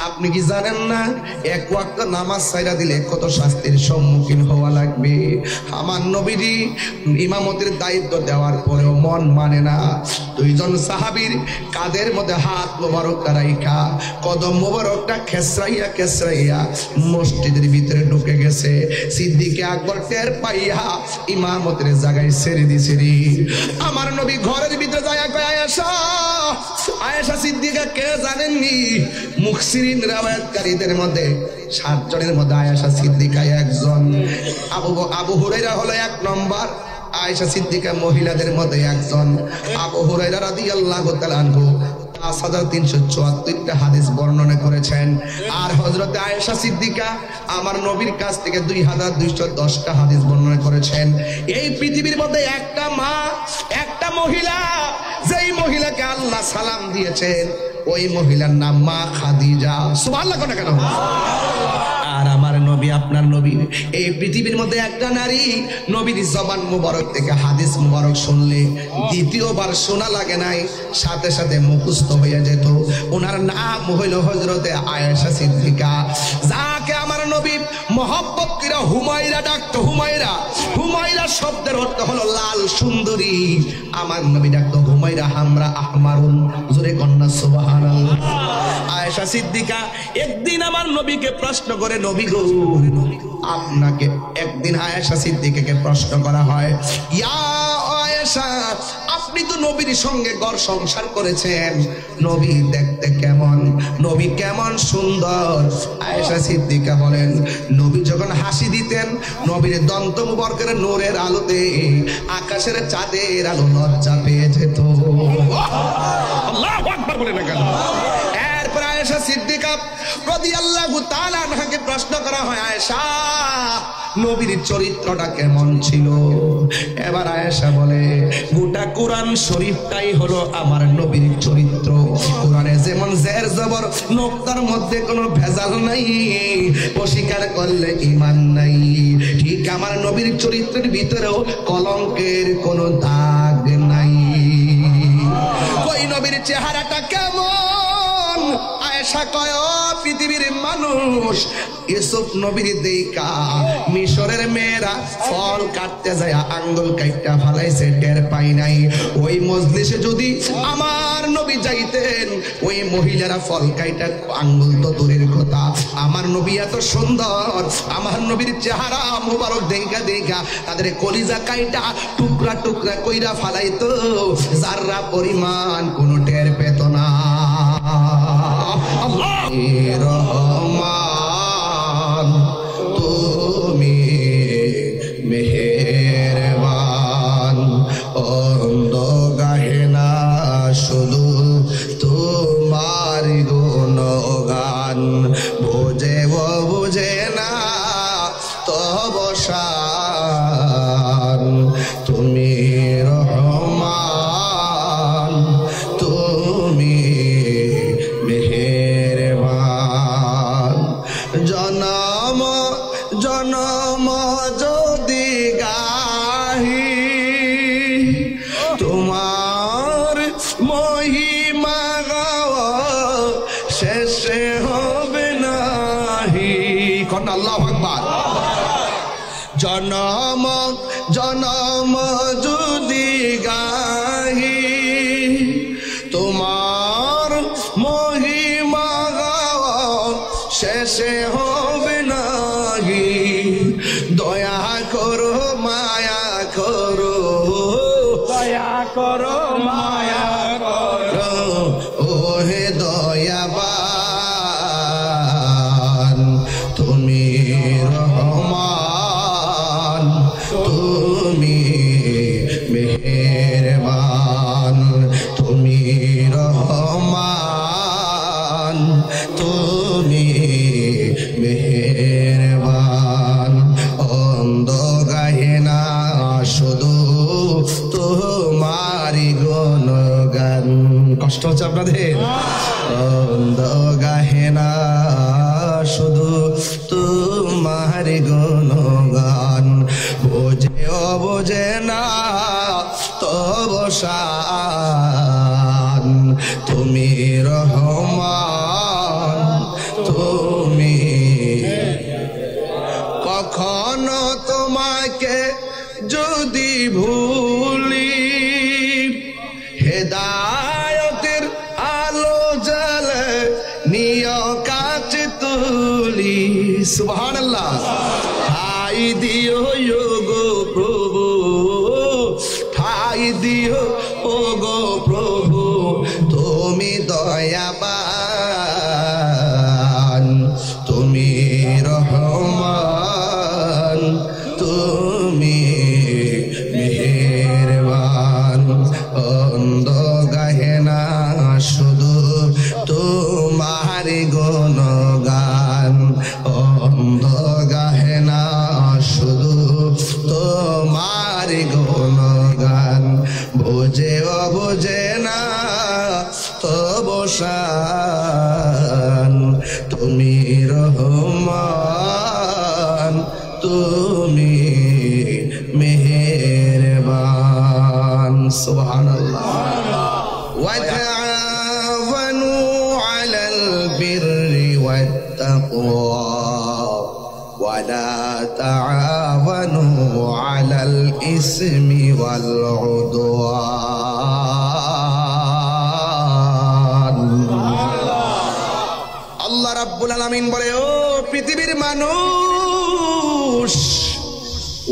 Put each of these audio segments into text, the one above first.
আপনি কি জানেন না এক ওয়াক্ত নামাজ ছাইরা দিলে কত শাস্তির সম্মুখীন হওয়া লাগবে? আমার নবীজি ইমামতের দায়িত্ব দেওয়ার পরেও মন মানে না। দুইজন সাহাবীর কাঁধের মধ্যে হাত মোবারক রাইখা কদম মোবারকটা খেসরাইয়া খেসরাইয়া মসজিদের ভিতরে ঢুকে গেছে। সিদ্দিকে আকবর টের পাইয়া ইমামতের জায়গায় ছেড়ে দিছে রে। আমার নবী ঘরের ভিতরে যায় কয় আয়েশা, আয়েশা সিদ্দিকা কে জানেননি? মুফসিরিন riwayatকারীদের মধ্যে 7 জনের মধ্যে আয়েশা সিদ্দিকা একজন। আবু হুরায়রা হলো 1 নম্বর, আয়েশা সিদ্দিকা মহিলাদের মধ্যে একজন। আবু হুরায়রা রাদিয়াল্লাহু তাআলা আনহু 5374টা হাদিস বর্ণনা করেছেন। আর হযরত আয়েশা সিদ্দিকা আমার নবীর কাছ থেকে 2210টা হাদিস বর্ণনা করেছেন। এই পৃথিবীর মধ্যে একটা মা, একটা মহিলা, যেই মহিলাকে আল্লাহ সালাম দিয়েছেন ওই মহিলার নাম মা খাদিজা। সুবহানাল্লাহ কোন কেন? আর আমার নবী আপনার নবী এই পৃথিবীর মধ্যে একটা নারী নবীর জবান মুবারক থেকে হাদিস মুবারক শুনলে দ্বিতীয়বার শোনা লাগে নাই, সাথে সাথে মুখস্থ হয়ে যেত। ওনার নাম হইল হযরতে আয়েশা সিদ্দিকা, যাকে আমার নবী মহব্বত করে হুমায়রা ডাকতো। হুমায়রা, হুমায়রা শব্দের অর্থ হলো লাল সুন্দরী। আমার নবী ডাকতো হুমায়রা হামরা আহমারুন। জোরে কন্যা সুবহানাল্লাহ। আয়েশা সিদ্দিকা একদিন আমার নবীকে প্রশ্ন করে, নবী গো আপনাকে একদিন আয়েশা সিদ্দিকাকে প্রশ্ন করা হয়, ইয়া আয়েশা আপনি তো নবীর সঙ্গে ঘর সংসার করেছেন, নবী দেখতে কেমন, নবী কেমন সুন্দর? আয়েশা সিদ্দিকা বলেন, নবী যখন হাসি দিতেন নবীর দন্ত মুবারকের নূরের আলোতে আকাশের চাঁদের আলো লজ্জা পেয়ে যেত। আল্লাহু আকবার বলে না কেন? এরপর আয়েশা সিদ্দিকা রাদিয়াল্লাহু তাআলা আনহাকে প্রশ্ন করা হয়, আয়েশা নবীর চরিত্রটা কেমন ছিল? এবার আয়েশা বলে, গোটা কোরআন শরীফটাই হলো আমার নবীর চরিত্র। কোরআনে যেমন জের জবর নোক্তার মধ্যে কোনো ভেজাল নাই, অস্বীকার করলে ঈমান নাই, ঠিক আমার নবীর চরিত্রের ভিতরেও কলঙ্কের কোনো দাগ নাই। ওই নবীর চেহারাটা কেমন? আয়েশা কয়, পৃথিবীর মানুষ ইউসুফ নবীর দেখা মিশরের মেয়েরা ফল কাটতে যায় আঙ্গুল কাইটা ফালাইছে, টের পাই নাই। ওই মজলিসে যদি আমার নবী যাইতেন ওই মহিলারা ফল কাইটা আঙ্গুল তো দূরের কথা, আমার নবী এত সুন্দর, আমার নবীর চেহারা মুবারক দেখা দেখা তাদের কলিজা কাইটা টুকরা টুকরা কইরা ফালাইতো, যাররা পরিমাণ কোনো টের পেত না। রহমান তুমি মেহেরবান, অন্ধ গাহে না শুধু তোমার গুণগান, বোঝে বুঝে না তব শান, তুমি রহমান তুমি মেহেরবান। জনম জনম যদি গাহি তোমার মহিমা গাওয়া শেষে হবে নাহি। কন্যা আল্লাহু আকবার। জনম জনম যদি গাহি তোমার মহিমা গাওয়া শেষে হবে নাহি, দয়া করো মায়া করো, দয়া করো মায়া করো, ওহে দয়াবান তুমি রহমান তুমি মেহেরবান, তুমি রহমান তুমি মেহেরবান। অন্ধ গাহে না শুধু তোমারি গুণগান। কষ্ট হচ্ছে আপনাদের? অন্ধ গাহে না শুধু তোমারি গুণগান, বোঝে বোঝে না তব শান, তুমি রহমান কখনো তোমাকে যদি ভুলি, হেদায়েতের আলো জ্বালে নিয় কাছে তুলি। সুবহানাল্লাহ। ঠাই দিও গো প্রভু, ঠাই দিও ও গো প্রভু, তুমি দয়াবান, তুমি রহমান, তুমি মেহেরবান। অন্ধ গাহে না শুধু তোমার গুণগান, অন্ধ গাহে না শুধু তোমার গুণগান। বোঝে অবোঝে না তবু শান, তুমি রহমান, তুমি মেহেরবান। সুবহানাল্লাহ। ওয়া তাআওয়ানু আলাল বিররি ওয়াত তাকওয়া ওয়া লা তাআওয়ানু আলাল ইসমি ওয়াল উদওয়ান। আল্লাহ রাব্বুল আলামিন বলে, ও পৃথিবীর মানুষ,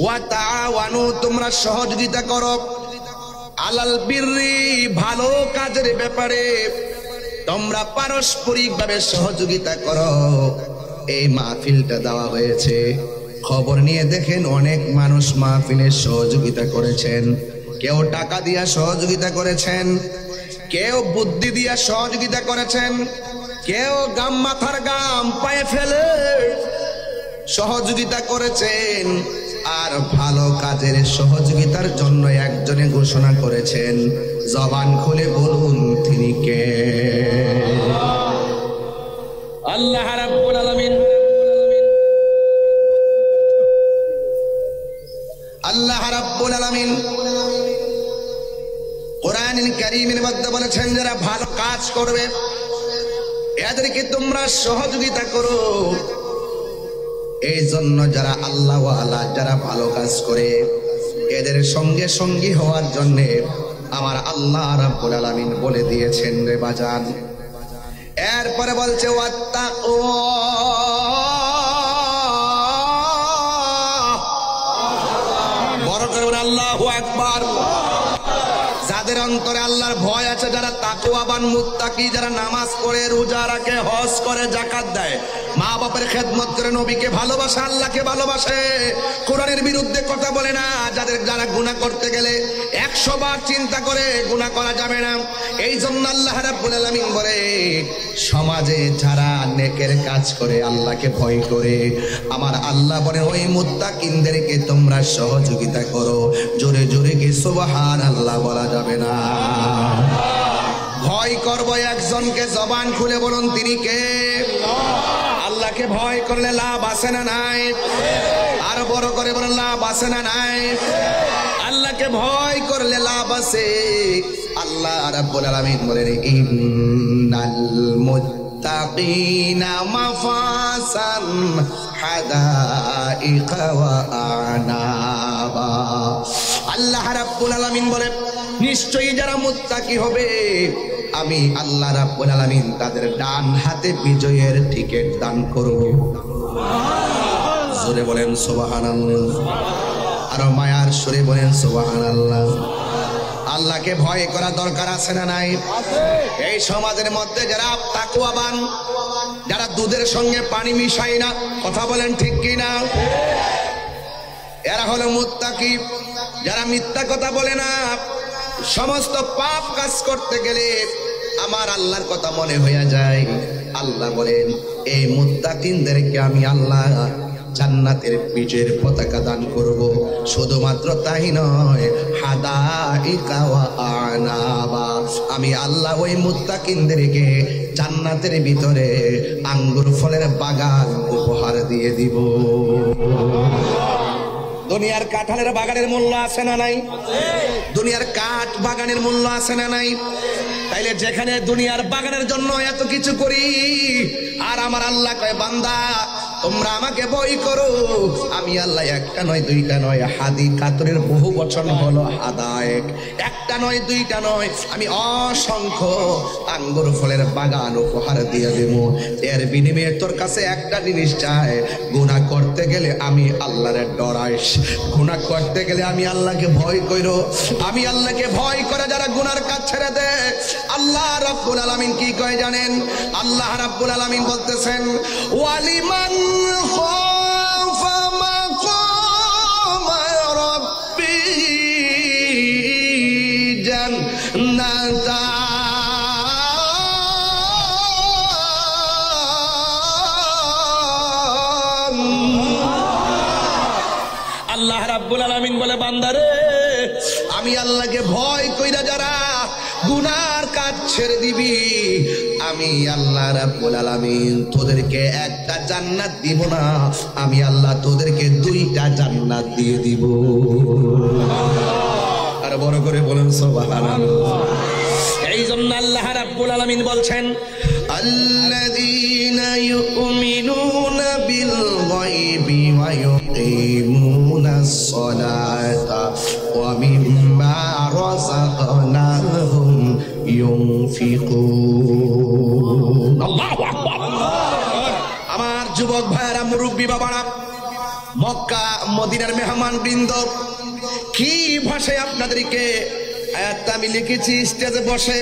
ওয়া তাআওয়ানু, তোমরা সহযোগিতা করো, আলাল বিররি, ভালো কাজের ব্যাপারে তোমরা পারস্পরিক ভাবে সহযোগিতা করো। এই মাহফিলটা দেওয়া হয়েছে, খবর নিয়ে দেখেন অনেক মানুষ মাহফিলের সহযোগিতা করেছেন। কেউ টাকা দিয়া সহযোগিতা করেছেন, কেউ বুদ্ধি দিয়া সহযোগিতা করেছেন, কেউ গাম মাথার গাম পায়ে ফেলে সহযোগিতা করেছেন। আর ভালো কাজের সহযোগিতার জন্য একজনে ঘোষণা করেছেন, জবান খুলে বলুন তিনি কে? আল্লাহ রাব্বুল আলামিন। আল্লাহ রাব্বুল আলামিন কোরআনুল কারীমের মধ্যে বলেছেন, যারা ভালো কাজ করবে এদেরকে তোমরা সহযোগিতা করো। এই জন্য যারা আল্লাহ ওয়ালা, যারা ভালো কাজ করে এদের সঙ্গে সঙ্গী হওয়ার জন্য আমার আল্লাহ রাব্বুল আলামিন বলে দিয়েছেন রে বাজান। এরপরে বলছে ওয়াত্তাকওয়া, বড় করে বলেন আল্লাহু আকবার। যাদের অন্তরে আল্লাহর ভয় আছে, যারা তাকওয়াবান মুত্তাকি, যারা নামাজ পড়ে, রোজা রাখে, হজ করে, যাকাত দেয়, মা বাবার খেদমত করে, নবীকে ভালোবাসে, আল্লাহকে ভালোবাসে, কোরআনের বিরুদ্ধে কথা বলে না, যারা গুনাহ করতে গেলে 100 বার চিন্তা করে গুনাহ করা যাবে না। এই জন্য আল্লাহ রাব্বুল আলামিন বলে, সমাজে যারা নেকের কাজ করে, আল্লাহকে ভয় করে, আমার আল্লাহ বলে ওই মুত্তাকিনদেরকে তোমরা সহযোগিতা করো। জোরে জোরে কি সুবহানাল্লাহ বলা যাবে না? ভয় করবো একজনকে, জবান খুলে বলুন তিনি কে? আল্লাহকে ভয় করলে লাভ আছে না নাই? আর বড় করে বলেন লাভ আছে না নাই? আল্লাহকে ভয় করলে লাভ আছে। আল্লাহ রাব্বুল আলামিন বলেন, ইন্নাল মুত্তাকিনা মাফাসান হাদাইকা ওয়া আনাবা। আল্লাহ রাব্বুল আলামিন বলে, নিশ্চয়ই যারা মুত্তাকি হবে আমি আল্লাহ রাব্বুল আলামিন তাদের ডান হাতে বিজয়ের টিকিট দান করব। জোরে বলেন সুবহানাল্লাহ। আর মায়ার সুরে বলেন সুবহানাল্লাহ। আল্লাহকে ভয় করা দরকার আছে না নাই? এই সমাজের মধ্যে যারা তাকওয়াবান, যারা দুধের সঙ্গে পানি মিশায় না, কথা বলেন ঠিক কি না? এরা হলো মুত্তাকি। যারা মিথ্যা কথা বলে না, সমস্ত পাপ কাজ করতে গেলে আমার আল্লাহর কথা মনে হয়ে যায়। আল্লাহ বলেন, এই মুত্তাকিনদেরকে আমি আল্লাহ জান্নাতের বিজয়ের পতাকা দান করব। শুধুমাত্র তাই নয়, হাদাইকা ওয়া আনাবা, আমি আল্লাহ ওই মুত্তাকিনদেরকে জান্নাতের ভিতরে আঙ্গুর ফলের বাগান উপহার দিয়ে দিব। দুনিয়ার কাঁঠালের বাগানের মূল্য আছে না নাই? দুনিয়ার কাঠ বাগানের মূল্য আছে না নাই? তাইলে যেখানে দুনিয়ার বাগানের জন্য এত কিছু করি, আর আমার আল্লাহ কয়, বান্দা তোমরা আমাকে ভয় করো। আমি আল্লাহ একটা নয় দুইটা নয়, হাদি কাতরের বহু বচন হলো হাদায়েক, একটা নয় দুইটা নয়, আমি অসংখ্য আঙ্গুর ফলের বাগান উপহার দিয়ে দেব। এর বিনিময়ে তোর কাছে একটা জিনিস চাই, গুনাহ করতে গেলে আমি আল্লাহরে ডরাইস, গুনাহ করতে গেলে আমি আল্লাহকে ভয় কইরো। আমি আল্লাহকে ভয় করে যারা গুনার কাজ ছেড়ে দেয়, আল্লাহ রাব্বুল আলামিন কি কয় জানেন? আল্লাহ রাব্বুল আলামিন বলতেছেন, ওয়ালিমান খাফা মাকাম রাব্বি জান্নাতান। আল্লাহ রাব্বুল আলামিন বলে, বান্দারে আমি আল্লাহকে ভয় কইরা যারা গুনার কাজ ছেড়ে দিবি, আমি আল্লাহ রাব্বুল আলামিন তোদেরকে একটা জান্নাত দিব না, আমি আল্লাহ তোদেরকে দুইটা জান্নাত দিয়ে দিব। আর বড় করে বলেন সুবহানাল্লাহ। এই জন্য আল্লাহ রাব্বুল আলামিন বলছেন, আল্লাযীনা ইউমিনুনা বিল গায়বি ওয়া ইউকিমুনাস সালাতা ওয়া মিম্মা রাযাকনাহুম ইউনফিকুন। আল্লাহু আকবার। আমার যুবক ভাইরা, মুরব্বী বাবারা, মক্কা মদিনার মেহমান বৃন্দ, কি ভাষায় আপনাদেরকে আয়াতটা আমি লিখেছি স্টেজে বসে,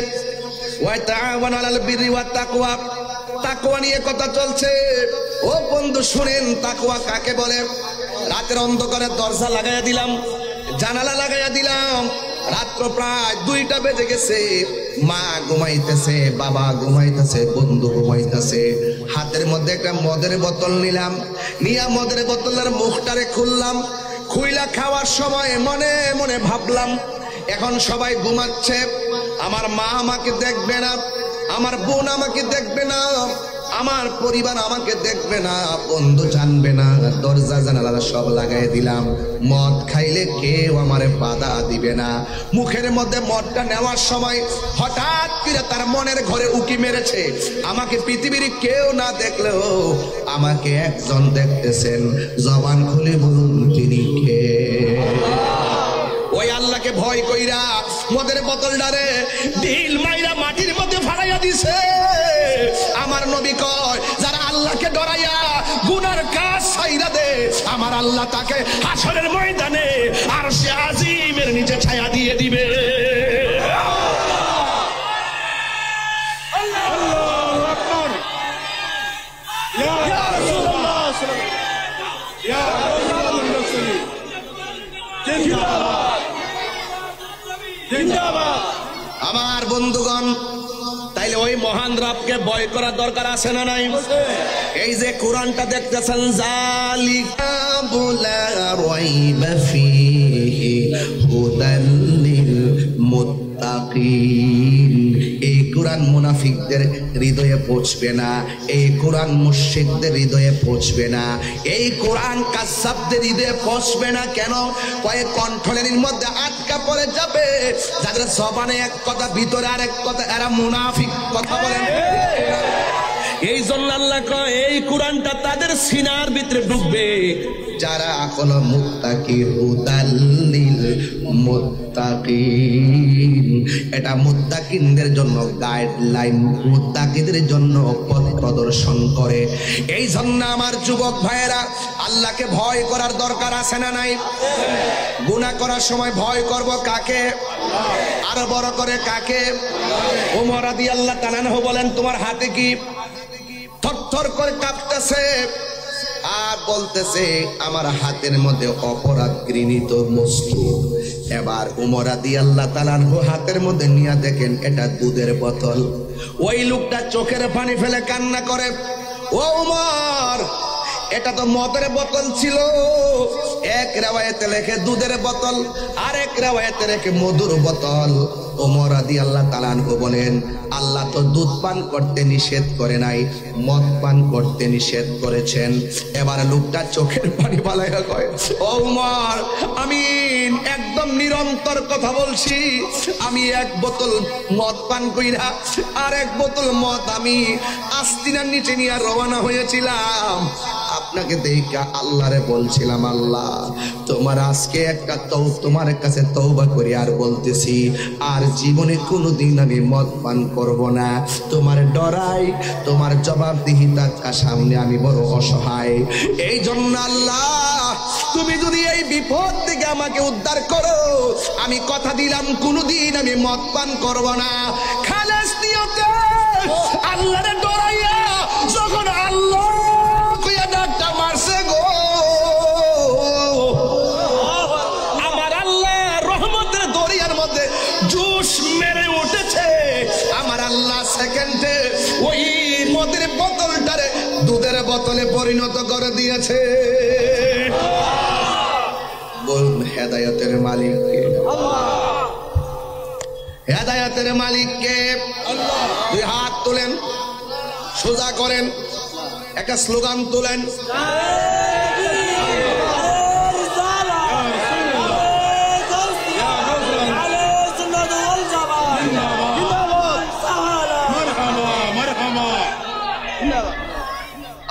ওয়া তাআওয়ানু আলাল বিররি ওয়াত তাকওয়া, তাকওয়া নিয়ে কথা চলছে। ও বন্ধু শুনেন, তাকওয়া কাকে বলে? রাতের অন্ধকারে দরজা লাগাইয়া দিলাম, জানালা লাগাইয়া দিলাম, রাত্র প্রায় 2টা বেজে গেছে, মা ঘুমাইতেছে, বাবা ঘুমাইতেছে, বন্ধু ঘুমাইতেছে, হাতের মধ্যে একটা মদের বোতল নিলাম, নিয়ে মদের বোতলের মুখটারে খুললাম, খুইলা খাওয়ার সময় মনে মনে ভাবলাম, এখন সবাই ঘুমাচ্ছে, আমার মা আমাকে দেখবে না, আমার বোন আমাকে দেখবে না, আমার পরিবার আমাকে দেখবে না, বন্ধু জানবে না, দরজা জানালা সব লাগাই দিলাম, মদ খাইলে কেউ আমারে বাধা দিবে না। মুখের মধ্যে মদটা নেওয়ার সময় হঠাৎ করে তার মনের ঘরে উকি মেরেছে, আমাকে পৃথিবীর কেউ না দেখলেও আমাকে একজন দেখতেছেন, জবান খুলে বলুন তিনি কে? ওই আল্লাহকে ভয় কইরা মদের বোতলটারে ঢিল মাইরা মাটির মধ্যে ফালাইয়া দিছে। আমার নবী কয়, যারা আল্লাহকে ডরাইয়া গুনার কাজ ছাইরা দে, আমার আল্লাহ তাকে হাসরের ময়দানে আরশে আজিমের নিচে ছায়া দিয়ে দিবে। আল্লাহু আকবার। ইয়া রাসূলুল্লাহ ইয়া রাসূলুল্লাহ জিন্দাবাদ। আমার বন্ধুগণ, তাইলে ওই মহান রবকে ভয় করার দরকার আছে না নাই? এই যে কোরআনটা দেখতেছেন, যালিকা লা রাইবা ফীহি হুদাল লিল মুত্তাকিন। এই কোরআন মুনাফিকদের হৃদয়ে পৌঁছবে না, এই কোরআন মুশরিকদের হৃদয়ে পৌঁছবে না, এই কোরআন কাযযাবদের হৃদয়ে পৌঁছবে না। কেন? কয়েক কণ্ঠলের মধ্যে আটকা পড়ে যাবে, যাদের জবানে এক কথা ভিতরে আরেক কথা, এরা মুনাফিক কথা বলেন। এই জন্য আল্লাহ কয়, এই কোরআনটা তাদের সিনার ভিতরে ঢুকবে যারা হলো মুত্তাকি, হুদাল্লিল মুত্তাকিন। এটা মুত্তাকিনদের জন্য গাইডলাইন, মুত্তাকিদের জন্য পথ প্রদর্শন করে। এই জন্য আমার যুবক ভাইয়েরা, আল্লাহকে ভয় করার দরকার আছে না নাই? গুনাহ করার সময় ভয় করব কাকে? আরো বড় করে কাকে? ওমর রাদিয়াল্লাহু তাআলা আনহু বলেন, তোমার হাতে কি? থরথর করে কাঁপতেছে আর বলতেছে, আমার হাতের মধ্যে অপরাধ ঘৃণিত বস্তু। এবার ওমর রাদিয়াল্লাহু তাআলা আনহু হাতের মধ্যে নিয়ে দেখেন এটা দুধের বোতল। ওই লোকটা চোখের পানি ফেলে কান্না করে, ও ওমর, এটা তো মদের বোতল ছিল। এক রিওয়ায়াতে লেখে দুধের বোতল, আর এক রিওয়ায়াতে লেখে মধুর বোতল। ওমর রাদিয়াল্লাহু তাআলা আনহু বলেন, আল্লাহ তো দুধ পান করতে নিষেধ করে নাই, মদ পান করতে নিষেধ করেছেন। এবার লোকটা চোখের পানি বালাইয়া কয়, ও ওমর, আমি একদম নিরন্তর কথা বলছি, আমি এক বোতল মদ পান কইরা আর এক বোতল মদ আমি আস্তিনার নিচে নিয়ে রওনা হয়েছিলাম। আপনাকে দেখে আল্লাহরে বলছিলাম, আল্লাহ তোমার আজকে একটা তোমার কাছে তওবা করি আর বলতেছি আর জীবনে কোনোদিন আমি মদ পান করব না। তোমার ডরাই, তোমার জবাবদিহিতার সামনে আমি বড় অসহায়। এই জন্য আল্লাহ তুমি যদি এই বিপদ থেকে আমাকে উদ্ধার করো, আমি কথা দিলাম কোনোদিন আমি মদ পান করব না। খালেস নিয়তে আল্লাহরে ডরাইয়া যখন আল্লাহ কইয়া ডাকটা মারছে গো, আমার আল্লাহ রহমতের দরিয়ার মধ্যে জোশ মেরে উঠেছে। আমার আল্লাহ সেকেন্ডে ওই মদের বোতলটারে দুধের বোতলে পরিণত করে দিয়েছে। বলুন হেদায়েতের মালিক কে? হেদায়েতের মালিক কে? দুই হাত তোলেন, সোজা করেন, একটা স্লোগান তোলেন,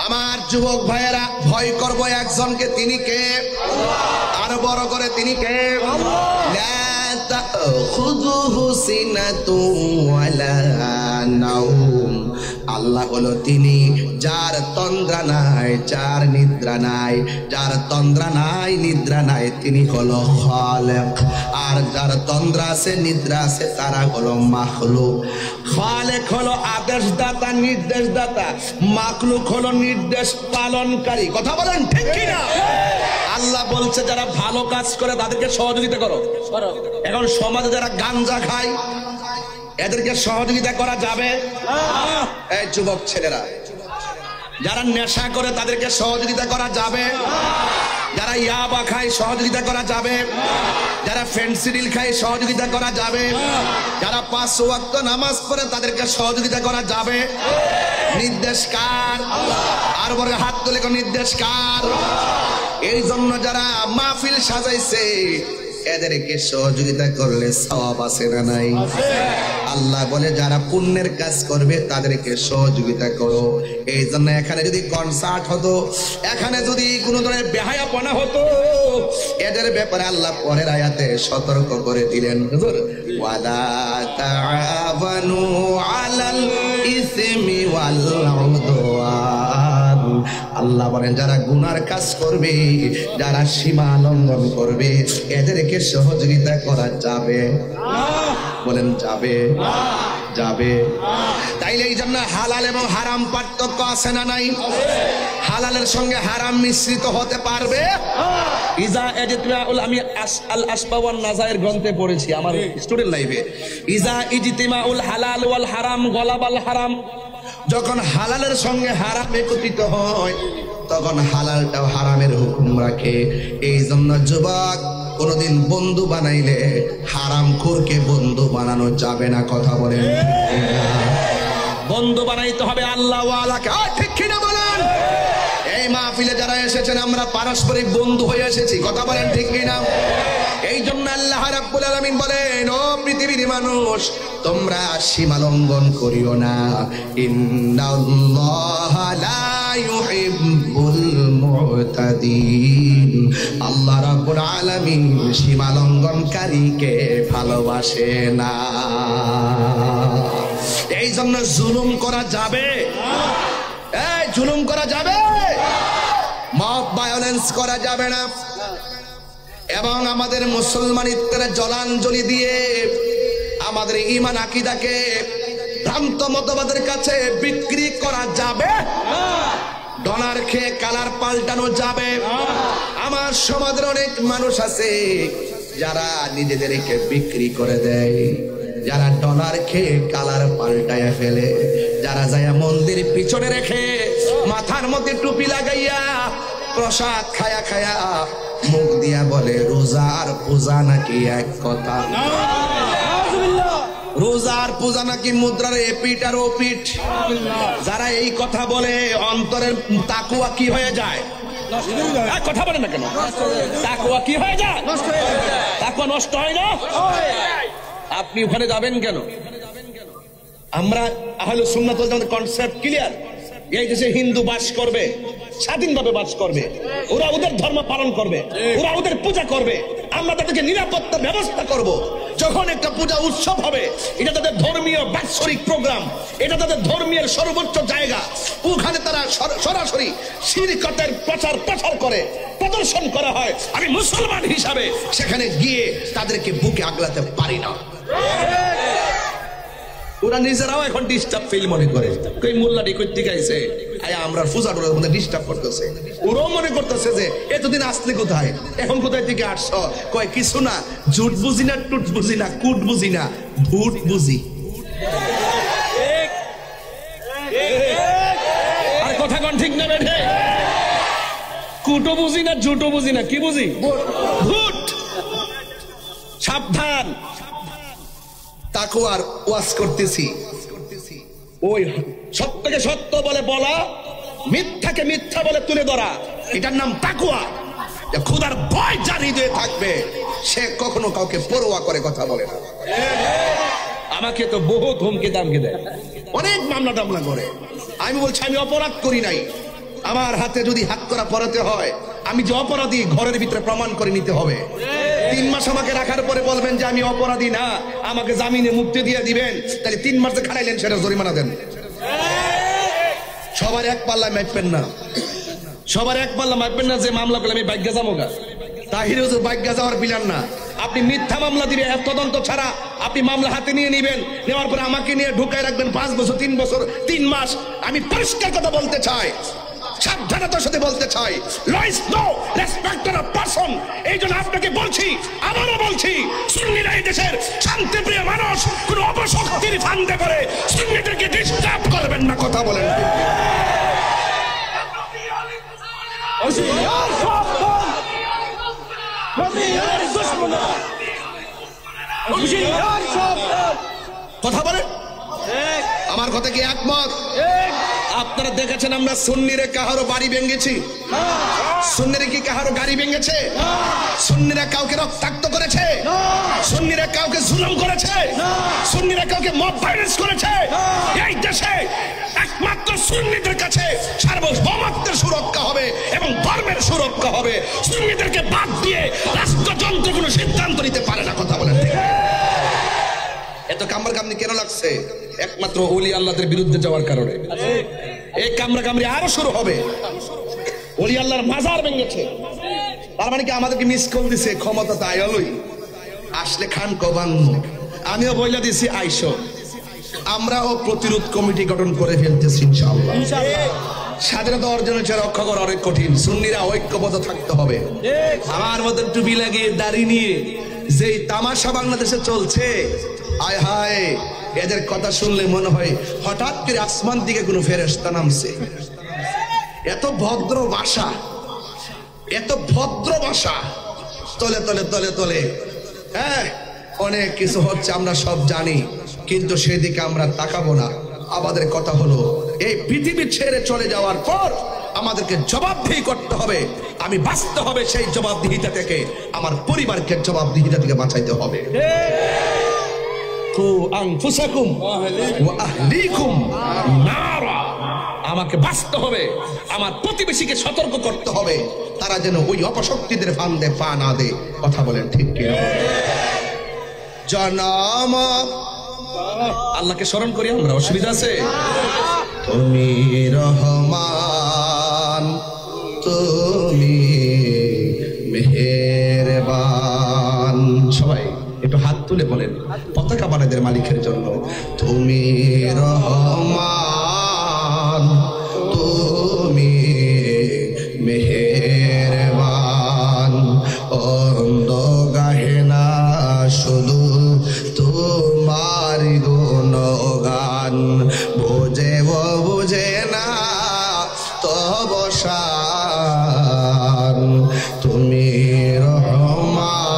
আমার যুবক ভাইয়েরা ভয় করব একজনকে, তিনি কে? আরো বড় করে, তিনি কে? লা তাখুযুহু সিনাতুন ওয়ালা নাওম। আল্লাহ হলো তিনি যার তন্দ্রা নাই, যার নিদ্রা নাই, যার তন্দ্রা নাই নিদ্রা নাই, তিনি হলো খালেক। আর যার তন্দ্রা আছে নিদ্রা আছে তারা হলো মাখলুক। খালেক হলো আদেশদাতা, নির্দেশদাতা, মাখলুক হলো নির্দেশ পালনকারী। কথা বলেন ঠিক কিনা? আল্লাহ বলছে যারা ভালো কাজ করে তাদেরকে সহযোগিতা করো। এখন সমাজে যারা গাঞ্জা খায় এদেরকে সহযোগিতা করা যাবে? এই যুবক ছেলেরা যারা নেশা করে তাদেরকে সহযোগিতা করা যাবে? যারা ইয়াবা খায় সহযোগিতা করা যাবে? যারা ফেন্সিডিল খায় সহযোগিতা করা যাবে? যারা 5 ওয়াক্ত নামাজ পড়ে তাদেরকে সহযোগিতা করা যাবে? নির্দেশ কার? আর বড় হাত তুলে নির্দেশ কার? এই জন্য যারা মাহফিল সাজাইছে এদেরকে সহযোগিতা করলে সওয়াব আছে না নাই? আল্লাহ বলে যারা পুণ্যের কাজ করবে তাদেরকে সহযোগিতা করো। এই জন্য এখানে যদি কনসার্ট হতো, এখানে যদি কোনো ধরনের বেহায়াপনা হতো, এদের ব্যাপারে আল্লাহ পরের আয়াতে সতর্ক করে দিলেন, ওয়ালা তাআবানু আলাল ইসমি ওয়াল উদওয়ান। আল্লাহ বলেন যারা গুনার কাজ করবে, যারা সীমা লঙ্ঘন করবে এদেরকে সহযোগিতা করা যাবে? বলেন যাবে? যাবে। তাইলে এই জন্য হালাল এবং হারাম পার্থক্য আছে না নাই? হালালের সঙ্গে হারাম মিশ্রিত হতে পারবে? ইজা ইজতিমাউল, আমি আল আসবা ওয়ান নাজায়ের গ্রন্থে পড়েছি আমার স্টুডেন্ট লাইফে, ইজা ইজতিমাউল হালাল ওয়াল হারাম গলাবাল হারাম। যখন হালালের সঙ্গে হারাম একত্রিত হয় তখন হালালটাও হারামের হুকুম রাখে। এই জন্য যুবক কোনদিন বন্ধু বানাইলে হারামখোরকে বন্ধু বানানো যাবে না। কথা বলেন, বন্ধু বানাইতে হবে আল্লাহ ওয়ালাকে। ঠিক কিনা বলেন? এই মাহফিলে যারা এসেছেন আমরা পারস্পরিক বন্ধু হয়ে এসেছি। কথা বলেন ঠিক কিনা? এই জন্য আল্লাহ রাব্বুল আলামিন বলেন, ও পৃথিবীর মানুষ তোমরা সীমা লঙ্ঘন করিও না। ইন্নাল্লাহা লা ইউহিব্বুল মুতাদিন। আল্লাহ রাব্বুল আলামিন সীমা লঙ্ঘনকারীকে ভালোবাসে না। এই জন্য জুলুম করা যাবে? এই জুলুম করা যাবে? মব ভায়োলেন্স করা যাবে না। এবং আমাদের মুসলমানিত্বের জলাঞ্জলি দিয়ে আমাদের ঈমান আকীদাকে ভ্রান্ত মতবাদের কাছে বিক্রি করা যাবে? ডলার খেয়ে কালার পাল্টানো যাবে? আমার সমাজের অনেক মানুষ আছে যারা নিজেদেরকে বিক্রি করে দেয়, যারা ডলার খেয়ে কালার পাল্টায় ফেলে, যারা যায় মন্দির পিছনে রেখে মাথার মধ্যে টুপি লাগাইয়া প্রসাদ খায়া খায়া মুখ দিয়া বলে রোজা আর পূজা নাকি এক কথা। রোজা আর পূজা নাকি মুদ্রার এপিঠ আর ওপিঠ। যারা এই কথা বলে অন্তরের তাকওয়া কি হয়ে যায়? কথা বলে না কেন? তাকওয়া কি হয়ে যায়? তাকওয়া নষ্ট হয় না? আপনি ওখানে যাবেন কেন? আমরা আহলে সুন্নাত ওয়াল জামাতের কনসেপ্ট ক্লিয়ার। এই দেশে হিন্দু বাস করবে, স্বাধীনভাবে বাস করবে, ওরা ওদের ধর্ম পালন করবে, ওরা ওদের পূজা করবে, আমরা তাদেরকে নিরাপত্তার ব্যবস্থা করব। যখন একটা পূজা উৎসব হবে, এটা তাদের ধর্মীয় বাৎসরিক প্রোগ্রাম, এটা তাদের ধর্মীয় সর্বোচ্চ জায়গা, ওখানে তারা সরাসরি শিরকতের প্রচার করে, প্রদর্শন করা হয়। আমি মুসলমান হিসাবে সেখানে গিয়ে তাদেরকে বুকে আগলাতে পারি না। ওরা নিজেরাও এখন ডিস্টার্ব ফিল মনে করে, কই মোল্লাটি কই থেকে আইছে, আমরা পূজার মধ্যে ডিস্টার্ব করতেছে। ওরাও মনে করতেছে যে এতদিন আসলে কোথায়, এখন কোথায় থেকে আসছো? কয় কিছু না, জুট বুঝি না, টুট বুঝি না, কুট বুঝি না, ভূত বুঝি। আর কথা কোন ঠিক না বেঠে? কুটো বুঝি না, জুটো বুঝি না, কি বুঝি? ভূত। সাবধান। তাকওয়ার ওয়াজ করতেছি, ওই সত্যকে সত্য বলে বলা, মিথ্যাকে মিথ্যা বলে তুলে ধরা, এটার নাম তাকওয়া। খোদার ভয় যার হৃদয়ে থাকবে সে কখনো কাউকে পরোয়া করে কথা বলে না। আমাকে তো বহুত হুমকি দামকে দেয়, অনেক মামলা টামলা করে। আমি বলছি আমি অপরাধ করি নাই, আমার হাতে যদি হাত করা পড়াতে হয়, আমি যে অপরাধী ঘরের ভিতরে প্রমাণ করে নিতে হবে। 3 মাস আমাকে রাখার পরে বলবেন যে আমি অপরাধী না, আমাকে জামিনে মুক্তি দিয়ে দিবেন, তাহলে 3 মাস খাড়াইলেন সেটা জরিমানা দেন। সবার এক পাল্লায় মাপবেন না, সবার এক পাল্লা মাপবেন না যে মামলা করলে আমি ভাগ্যা যামোগা। তাহির হুজুর ভাগ্যা যাওয়ার প্ল্যান না। আপনি মিথ্যা মামলা দিবেন, তদন্ত ছাড়া আপনি মামলা হাতে নিয়ে নিবেন, নেওয়ার পরে আমাকে নিয়ে ঢুকায় রাখবেন 5 বছর, 3 বছর, 3 মাস। আমি পরিষ্কার কথা বলতে চাই, সাবধানতার সাথে বলতে চাই, law is no respected of person. এই জন্য আপনাকে বলছি, আবারও বলছি, সুন্নিরা এই দেশের শান্তিপ্রিয় মানুষ, কোন অপশক্তির ফান্দে করে সুন্নিদেরকে ডিস্টার্ব করবেন না। কথা বলেন। কথা বলেন, আমার কথা কি একমত? আপনারা দেখেছেন আমরা সুন্নিরে কাহারো বাড়ি ভেঙেছি? সুন্নিরে কি কাহারো গাড়ি ভেঙেছে? সুন্নিরা কাউকে রক্তাক্ত করেছে? সুন্নিরা কাউকে জুলুম করেছে? সুন্নিরা কাউকে মব ভায়োলেন্স করেছে? এই দেশে একমাত্র সুন্নিদের কাছে সার্বভৌমত্বের সুরক্ষা হবে এবং ধর্মের সুরক্ষা হবে। সুন্নিদেরকে বাদ দিয়ে রাষ্ট্রযন্ত্র কোনো সিদ্ধান্ত নিতে পারে না। কথা বলেন। এত কামড়া কামড়ি কেন লাগছে? একমাত্র ওলি আল্লাহদের বিরুদ্ধে যাওয়ার কারণে। এই কামড়া কামড়ি আরো শুরু হবে। ওলি আল্লাহর মাজার ভেঙেছে, তার মানে কি আমাদেরকে মিস কল দিছে? ক্ষমতা তাই হলই, আসলে খান কবান্ন। আমিও বইলা দিছি আইসো, আমরাও প্রতিরোধ কমিটি গঠন করে ফেলতেছি ইনশাআল্লাহ। স্বাধীনতা অর্জনের চেয়ে রক্ষা করা অনেক কঠিন। সুন্নিরা ঐক্যবদ্ধ থাকতে হবে। আমার মতন টুপি লাগিয়ে দাড়ি নিয়ে যেই তামাশা বাংলাদেশে চলছে, আয় হায়, এদের কথা শুনলে মনে হয় হঠাৎ করে আসমান দিকে কোনো ফেরেশতা নামছে। এত ভদ্র ভাষা, এত ভদ্র ভাষা, তলে তলে তলে তলে হ্যাঁ অনেক কিছু হচ্ছে, আমরা সব জানি, কিন্তু সেদিকে আমরা তাকাবো না। আমাদের কথা হলো এই পৃথিবী ছেড়ে চলে যাওয়ার পর আমাদেরকে জবাবদিহি করতে হবে। আমি বাঁচতে হবে সেই জবাবদিহিতা থেকে, আমার পরিবারকে জবাবদিহিতা থেকে বাঁচাইতে হবে। আমাকে বাঁচতে হবে, আমার প্রতিবেশীকে সতর্ক করতে হবে, তারা যেন ওই অপশক্তিদের ফান্দে পা না দেয়। কথা বলেন ঠিক কি? জনম আল্লাহকে স্মরণ করি আমরা, অসুবিধা আছে? তুমি রহমান, তুমি মেহেরবান। সবাই একটু হাত তুলে বলেন পতাকা বানাদের মালিকের জন্য। তুমি রহমান, তুমি মেহেরবান, অন্ধ গাহে না শুধু তোমার গুণগান, বোঝে বুঝে না তব শান। তুমি রহমান,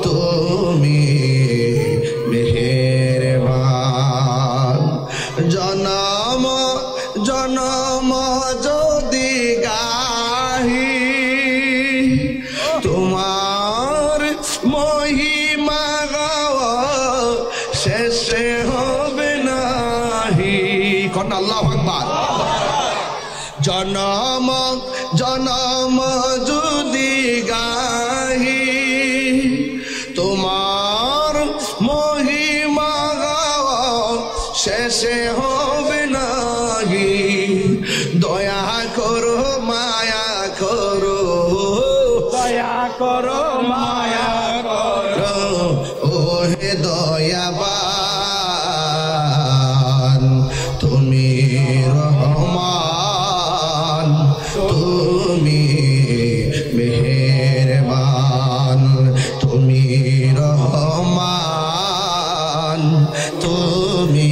তুমি মেহেরবান। জনম জনম যদি গাহি তোমার মহিমা গাওয়া শেষে হবে নাহি। কন্যা আল্লাহু আকবার। জনম জনম যদি গাহি তোমার মহিমা শেষে হবে নাহি। দয়া করো মায়া করো, দয়া করো মায়া করো, ও হে দয়াবান তুমি রহমান, তুমি মেহেরবান, তুমি রহমান, তুমি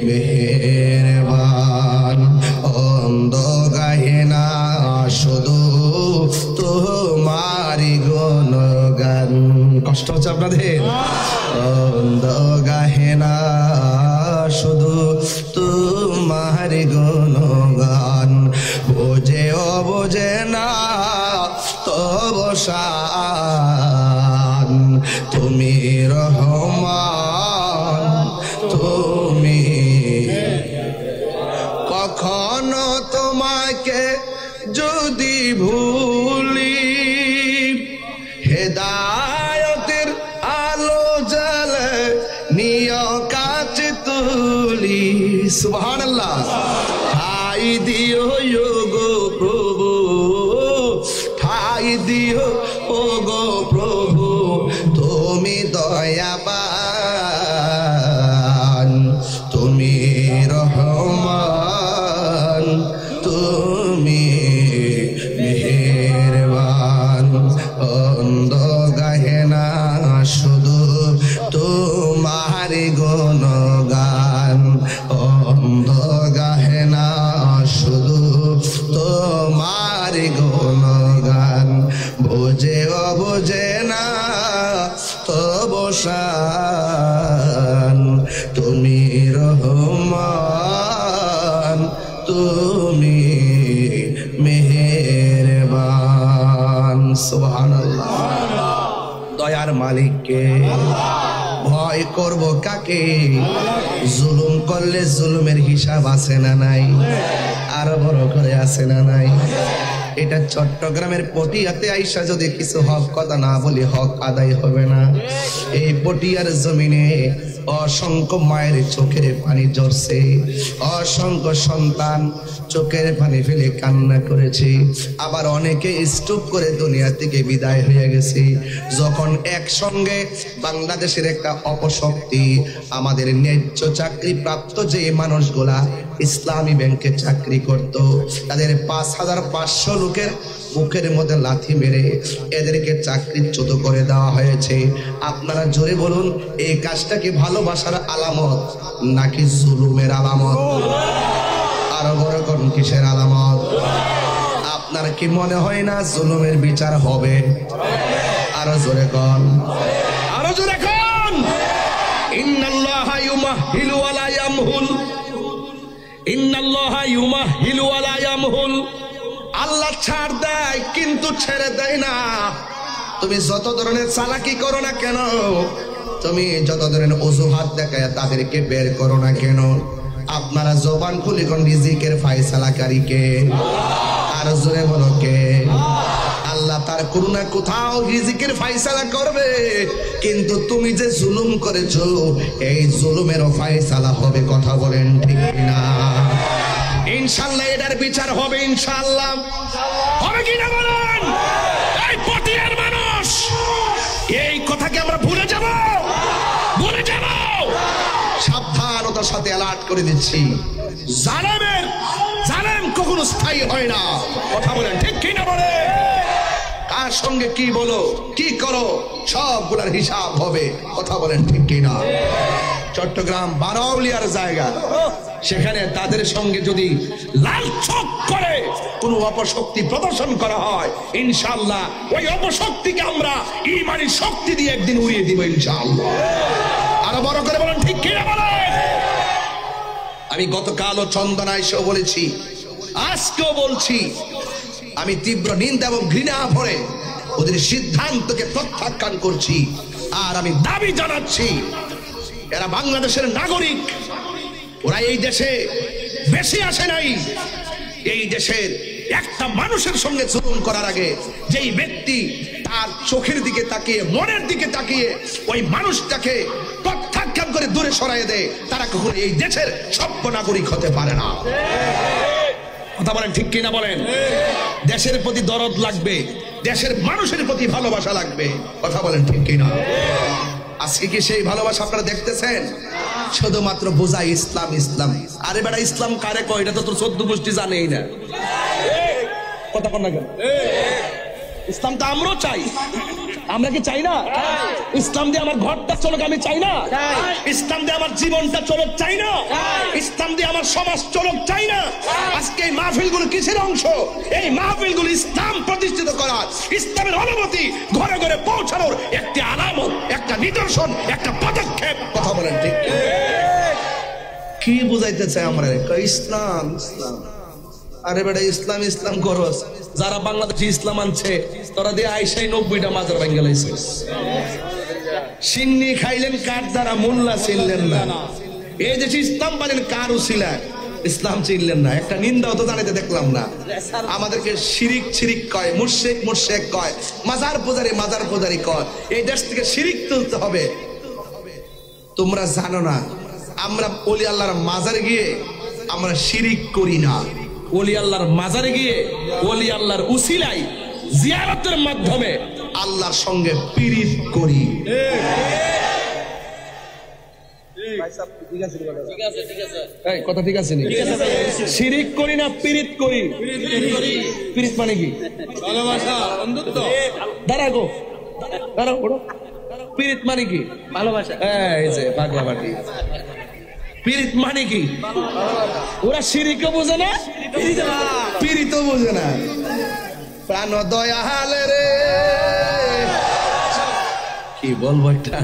মেহেরবান। অন্ধ গাহে না শুধু তোমারি গুণগান। কষ্ট হচ্ছে আপনাদের? অন্ধ গাহে না শুধু তোমারি গুণগান, বোঝে বোঝে না তব শান, তুমি রহমান, তুমি কখনো তোমাকে যদি ভুলি হেদায়তের আলো জ্বালে নিয় কাছে তুলি। সুবহানাল্লাহ। ঠাই দিও গো প্রভু, ঠাই দিও ও গো প্রভু, তুমি দয়াবান, তুমি রহমান, তুমি মেহেরবান। অন্ধ গাহে না শুধু তোমার গুণগান, অন্ধ গাহে না শুধু তোমার গুণগান, বোঝে বোঝে না তব শান, তুমি রহমান, তুমি মেহেরবান। সুবহানাল্লাহ। দয়ার মালিককে ভয় করব কাকে? জুলুম করলে জুলুমের হিসাব আছে না নাই? আরো বড় করে আছে না নাই? এটা চট্টগ্রামের পটিয়াতে আইসা যদি কিছু হক কথা না বলি হক আদায় হবে না। এই পটিয়ার জমিনে অসংখ্য মায়ের চোখের পানি ঝরছে, অসংখ্য সন্তান চোখের পানি ফেলে কান্না করেছে, আবার অনেকে স্ট্রোক করে দুনিয়া থেকে বিদায় হয়ে গেছে। যখন একসঙ্গে বাংলাদেশের একটা অপশক্তি আমাদের ন্যায্য চাকরি প্রাপ্ত যে মানুষগুলা ইসলামী ব্যাংকে চাকরি করত, তাদের ৫,৫০০ লোকের মুখের মধ্যে লাথি মেরে এদেরকে চাকরিচ্যুত করে দেওয়া হয়েছে। আপনারা জোরে বলুন, এই কাজটা কি ভালোবাসার আলামত নাকি জুলুমের আলামত? আরো বড় কোন কিসের আলামত? আপনার কি মনে হয় না জুলুমের বিচার হবে? আরো জোরে কোন, আরো জোরে কোন। ইন্নাল্লাহা ইউমাহিলু ওয়ালা ইয়ামহুল, ইন্নাল্লাহা ইউমাহিলু ওয়ালা ইয়ামহুল। আল্লাহ ছাড় দেয় কিন্তু ছেড়ে দেয় না। তুমি যত ধরনের চালাকি করো না কেন, তুমি যত ধরনের অজুহাত দেখায় তাদেরকে বের করো না কেন, আপনারা জবান খুলে কোন রিজিকের ফায়সালাকারী কে? আর জোরে বলো কে? আল্লাহ তার করুণা কোথাও রিজিকের ফায়সালা করবে, কিন্তু তুমি যে জুলুম করেছো এই জুলুমেরও ফায়সালা হবে। কথা বলেন ঠিক কিনা? ইনশাআল্লাহ এটার বিচার হবে, ইনশাআল্লাহ হবে কিনা বলেন? এই পটিয়ার মানুষ এই কথাকে আমরা ভুলে যাব, ভুলে যাব। সাবধানতার সাথে অ্যালার্ট করে দিচ্ছি, জালেম কখনো স্থায়ী হয় না। কথা বলেন ঠিক কিনা বলেন? কার সঙ্গে কি বলো কি করো সবগুলার হিসাব হবে। কথা বলেন ঠিক কিনা? চট্টগ্রাম বারৌলিয়ার জায়গা, সেখানে তাদের সঙ্গে যদি লাল চোখ করে কোন অপশক্তি প্রদর্শন করা হয়, ইনশাআল্লাহ ওই অপশক্তিকে আমরা ঈমানি শক্তি দিয়ে একদিন উড়িয়ে দিব ইনশাআল্লাহ। আরো বড় করে বলেন ঠিক কিনা বলেন? আমি গতকালও চন্দনায় এসেও বলেছি, আজকেও বলছি, আমি তীব্র নিন্দা এবং ঘৃণা ভরে ওদের সিদ্ধান্তকে প্রত্যাখ্যান করছি। আর আমি দাবি জানাচ্ছি, এরা বাংলাদেশের নাগরিক, ওরা এই দেশে বেশি আসে নাই, এই দেশের একটা মানুষের সঙ্গে জুলুম করার আগে যেই ব্যক্তি তার চোখের দিকে তাকিয়ে, মনের দিকে তাকিয়ে ওই মানুষটাকে প্রত্যাখ্যান করে দূরে সরাইয়ে দেয়, তারা কখনো এই দেশের সভ্য নাগরিক হতে পারে না। কথা বলেন ঠিক কিনা বলেন? দেশের প্রতি দরদ লাগবে, দেশের মানুষের প্রতি ভালোবাসা লাগবে। কথা বলেন ঠিক কিনা? আজকে কি সেই ভালোবাসা আপনারা দেখতেছেন? শুধুমাত্র বোঝাই ইসলাম ইসলাম। আরে বেটা, ইসলাম কারে কয় এটা তো তোর 14 গোষ্ঠী জানেই না। কথা বল না কেন? ইসলাম তো আমরাও চাই। আমরা কি চাই না? ইসলাম দিয়ে আমার ঘরটা চলুক আমি চাই না? ইসলাম দিয়ে আমার জীবনটা চলুক চাই না? ইসলাম দিয়ে আমার সমাজ চলুক চাই না? আজকে এই মাহফিলগুলো কিসের অংশ? এই মাহফিলগুলো ইসলাম প্রতিষ্ঠিত করার, ইসলামের অনুমতি ঘরে ঘরে পৌঁছানোর একটি আলামত, একটা নিদর্শন, একটা পদক্ষেপ। কথা বলেন ঠিক? কি বুঝাইতে চাই আমরা? ইসলাম ইসলাম। আরে বেটা, ইসলাম ইসলাম করস। যারা বাংলাদেশে ইসলাম আনছে তোরা দিয়ে আইসাই 90টা মাজার ভেঙে লাইছে। সিন্নি খাইলেন কার দ্বারা, মোল্লা চিনলেন না। এই দেশে ইসলাম পালেন কার উসিলা, ইসলাম চিনলেন না। একটা নিন্দাও তো জানাইতে দেখলাম না। আমাদেরকে শিরিক শিরিক কয়, মুর্শিক মুর্শেক কয়, মাজার পূজারি কয়। এই দেশ থেকে শিরিক তুলতে হবে। তোমরা জানো না আমরা ওলি আল্লাহর মাজারে গিয়ে আমরা শিরিক করি না। ওলি আল্লাহর মাজারে গিয়ে ওলি আল্লাহর উসিলাই জিয়ারতের মাধ্যমে আল্লাহর সঙ্গে পীড়িত করি। কথা ঠিক আছে নি? শিরিক করি না, পীড়িত করি। পীড়িত মানে কি? ভালোবাসা, বন্ধুত্ব। দাঁড়াও, পীড়িত মানে কি? ভালোবাসা। এই যে পাগলা বাটি। পীড়িত মানে কি? ওরা শিরিকও বোঝে না, পীড়িতও বোঝে না। প্রাণ দয়াল রে, কি বলবো এটা।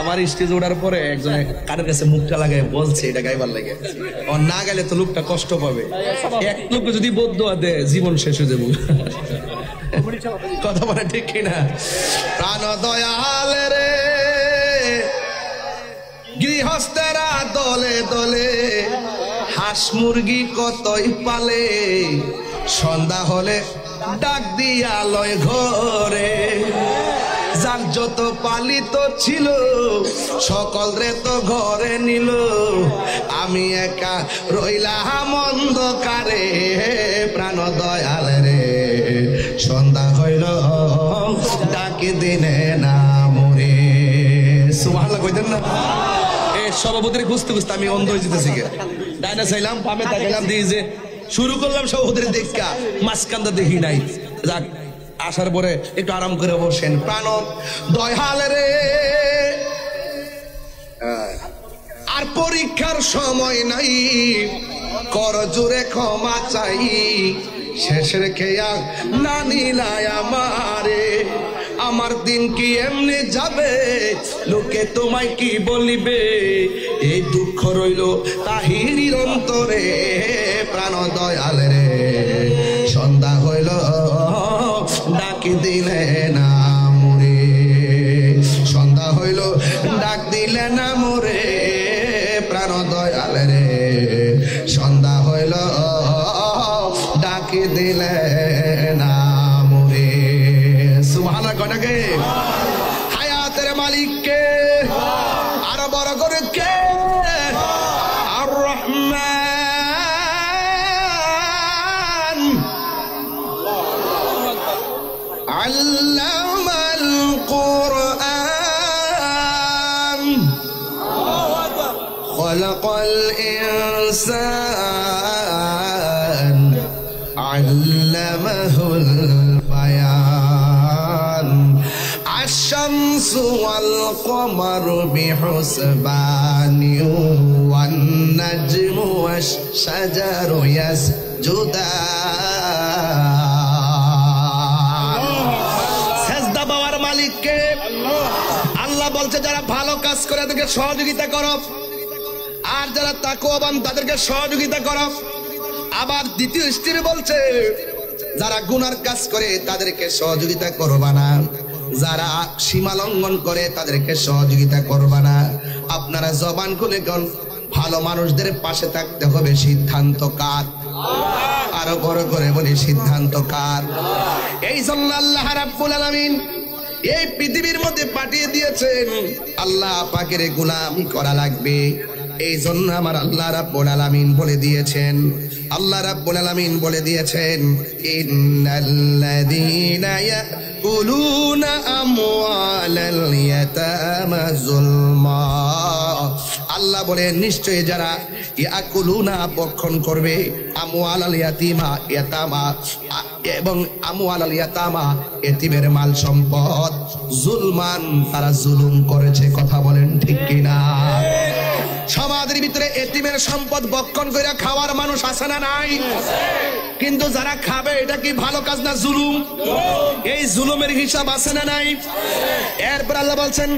আমার স্টেজ ওঠার পরে একজন কানের কাছে মুখটা লাগাই বলছে এটা গাইবার লাগে। ও না গেলে তো লোকটা কষ্ট পাবে। এক লোক যদি বদদোয়া দেয় জীবন শেষ হয়ে যাবে। কথা বলে ঠিক কিনা? প্রাণ দয়াল রে, গৃহস্থেরা দলে দলে হাঁস মুরগি কতই পালে, সন্ধ্যা হলে ডাক দিয়া লয় ঘরে। যার যত পালিত ছিল সকল রে তো ঘরে নিল, আমি একা রইলাম অন্ধকারে। প্রাণ দয়াল রে, সন্ধ্যা হইল ডাকি দিনে না মরে। সুবহানাল্লাহ কইতেন না? সভাপতির খুঁজতে খুঁজতে আমি অন্ধ হয়ে যেতেছি। ডাইনা চাইলাম, পামে তাকাইলাম, দিয়ে যে শুরু করলাম সভাপতির দেখা, মাঝখানটা দেখি নাই। যাক, আসার পরে একটু আরাম করে বসেন। প্রাণ দয়াল রে, আর পরীক্ষার সময় নাই, কর জোরে ক্ষমা চাই। শেষের খেয়া না নিলাই আমারে, আমার দিন কি এমনি যাবে, লোকে তোমায় কি বলিবে। এই দুঃখ রইল তাহিরির অন্তরে। প্রাণ দয়াল রে, সন্ধ্যা হইল ডাকি দিলে না মরে। সন্ধ্যা হইল ডাক দিলে না মরে। প্রাণ দয়াল রে, সন্ধ্যা হইল ডাকি দিলে না মরে। সুবহানাল্লাহ কটাকে? হায়াতের মালিক কে? আর বড় করে কে? আর রহমান আল্লামাল কুরআন খলাকাল ইনসান আল্লামাহুল বায়ান। আশ-শামসু ওয়াল কমারু বিহুসবানি ওয়ান নাজমু ওয়াশ-শাজারু ইয়াসজুদান। সেজদা পাওয়ার মালিক কে? আল্লাহ বলছে যারা ভালো কাজ করে তাদেরকে সহযোগিতা করো, আর যারা তাকওয়াবান তাদেরকে সহযোগিতা করো। আবার দ্বিতীয় স্ত্রী বলছে যারা গুনার কাজ করে তাদেরকে সহযোগিতা করবা না, যারা সীমা লঙ্ঘন করে তাদেরকে সহযোগিতা করবা না। আপনারা জবান খুলে কোন ভালো মানুষদের পাশে থাকতে হবে, সিদ্ধান্ত কার? আরো বড় করে বলি সিদ্ধান্ত কার? এই জন্য আল্লাহ রাব্বুল আলামিন এই পৃথিবীর মধ্যে পাঠিয়ে দিয়েছেন আল্লাহ পাকের গোলামি করা লাগবে। এই জন্য আমার আল্লাহ রাব্বুল আলামিন বলে দিয়েছেন, আল্লাহ রাব্বুল আলামিন বলে দিয়েছেন, ইন্নাল্লাযীনা ইয়াকুলুনা আমওয়ালাল ইয়াতামা যুলমা। আল্লাহ বলে নিশ্চয়ই যারা ইয়াকুলুনা ভক্ষণ করবে আমওয়ালাল ইয়াতামা এবং আমওয়ালাল ইয়াতামা এতিমের মাল সম্পদ জুলমান, তারা জুলুম করেছে। কথা বলেন ঠিক কিনা? সমাজের ভিতরে এতিমের সম্পদ ভক্ষণ করে খাওয়ার মানুষ আছে না নাই? কিন্তু যারা খাবে এটা কি ভালো কাজ না জুলুম? এই জুলুমের হিসাব আছে না নাই? এরপর আল্লাহ বলছেন,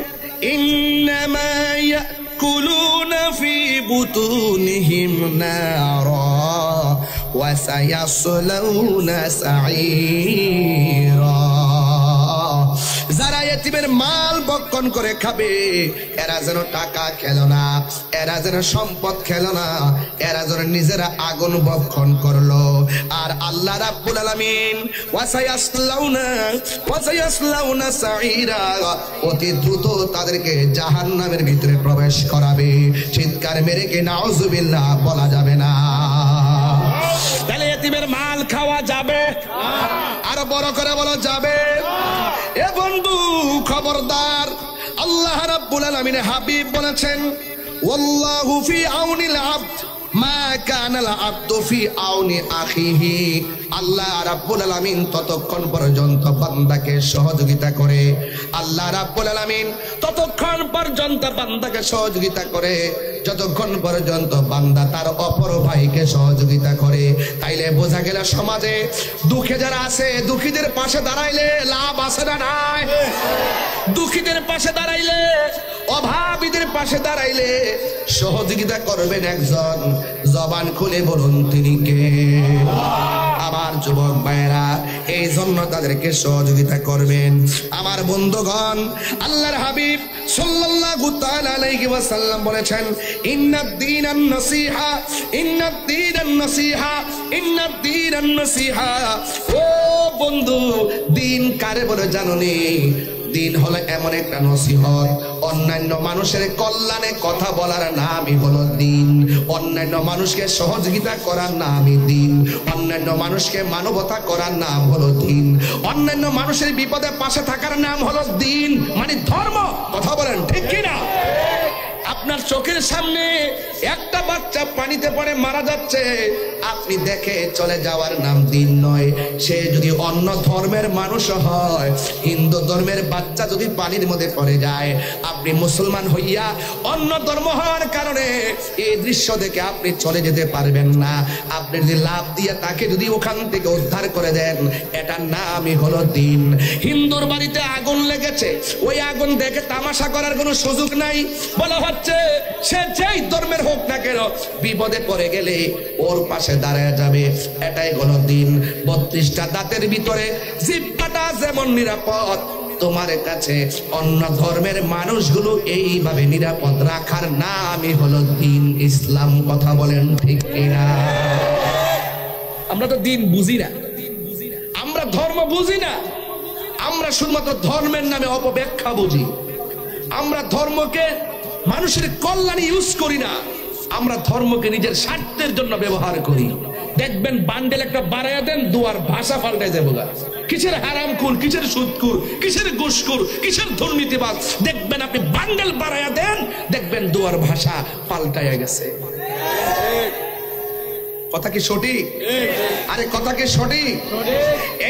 ইন্নামা ইয়াকুলুনা ফি বুতুনিহিম নারা ওয়া সায়াসলাউনা সাঈরা। যারা এতিমের মাল ভক্ষণ করে খাবে এরা যেন টাকা খেলো না, এরা যেন সম্পদ খেলো না, এরা যেন নিজেরা আগুন ভক্ষণ করলো। আর আল্লাহ রাব্বুল আলামিন ওয়াসায়াসলাউনা সাঈরা, অতি দ্রুত তাদেরকে জাহান্নামের ভিতরে প্রবেশ করাবে। চিৎকার মেরে কে নাউজুবিল্লাহ বলা যাবে না। তাহলে এতিমের মাল খাওয়া যাবে? আরো বড় করে বলো যাবে? এ বন্ধু খবরদার, আল্লাহ রাব্বুল আলামিন হাবিব বলেছেন, ওয়াল্লাহু ফি আউনিল আবদ মা কানাল আবদু ফি আউনি আখিহি। আল্লাহ রাব্বুল আলামিন ততক্ষণ পর্যন্ত বান্দাকে সহযোগিতা করে, আল্লাহ রাব্বুল আলামিন ততক্ষণ পর্যন্ত বান্দাকে সহযোগিতা করে যতক্ষণ পর্যন্ত বান্দা তার অপর ভাইকে সহযোগিতা করে। তাইলে বোঝা গেল সমাজে দুঃখে যারা আছে, দুঃখীদের পাশে দাঁড়াইলে লাভ আছে না নাই? দুঃখীদের পাশে দাঁড়াইলে, অভাবীদের পাশে দাঁড়াইলে সহযোগিতা করবেন একজন। জবান খুলে বলুন তিনি কে? আমার যুবক ভাইরা, এই জন্য তাদেরকে সহযোগিতা করবেন। আমার বন্ধুগণ, আল্লাহর হাবিব সাল্লাল্লাহু তাআলা আলাইহি ওয়াসাল্লাম বলেছেন, ইন্নাদ-দীনান নাসিহা, ইন্নাদ-দীনান নাসিহা, ইন্নাদ-দীনান নাসিহা। ও বন্ধু, দিন কারে বলে জানোনি? দিন হলো এমন একটা নসিহত, অন্যান্য মানুষের কল্যাণে কথা বলার নামই হলো দিন। অন্যান্য মানুষকে সহযোগিতা করার নামই দিন। অন্যান্য মানুষকে মানবতা করার নাম হলো দিন। অন্যান্য মানুষের বিপদে পাশে থাকার নাম হলো দিন, মানে ধর্ম। কথা বলেন ঠিক কিনা? আপনার চোখের সামনে একটা বাচ্চা পানিতে পড়ে মারা যাচ্ছে, আপনি দেখে চলে যাওয়ার নাম দিন নয়। সে যদি অন্য ধর্মের মানুষ হয়, হিন্দু ধর্মের বাচ্চা যদি পানির মধ্যে পড়ে যায়, আপনি মুসলমান হইয়া অন্য ধর্ম হওয়ার কারণে এই দৃশ্য দেখে আপনি চলে যেতে পারবেন না। আপনি যদি লাভ দিয়ে তাকে যদি ওখান থেকে উদ্ধার করে দেন, এটার নামই হলো দিন। হিন্দুর বাড়িতে আগুন লেগেছে, ওই আগুন দেখে তামাশা করার কোনো সুযোগ নাই। বলা হচ্ছে সে যেই ধর্মের হোক না কেন, বিপদে পড়ে গেলে ওর পাশে দাঁড়ায় যাবে, এটাই হলো দিন। 32টা দাঁতের ভিতরে জিহ্বাটা যেমন নিরাপদ, তোমার কাছে অন্য ধর্মের মানুষগুলো এইভাবে নিরাপদ রাখার নামই হলো দিন, ইসলাম। কথা বলেন ঠিক কিনা? আমরা তো দিন বুঝি না, আমরা ধর্ম বুঝি না, আমরা শুধুমাত্র ধর্মের নামে অপব্যাখ্যা বুঝি। আমরা ধর্মকে মানুষের কল্যাণে ইউজ করি না, আমরা ধর্মকে নিজের স্বার্থের জন্য ব্যবহার করি। দেখবেন বান্ডেল একটা বাড়াইয়া দেন, দুয়ার ভাষা পাল্টাই যাবো। কিসের হারামখোর, কিসের সুদখোর, কিসের ঘুষখোর, কিসের দুর্নীতিবাজ, দেখবেন আপনি বান্ডেল বাড়াইয়া দেন, দেখবেন দুয়ার ভাষা পাল্টাইয়া গেছে। কথা কি সঠিক? আরে কথা কি সঠিক?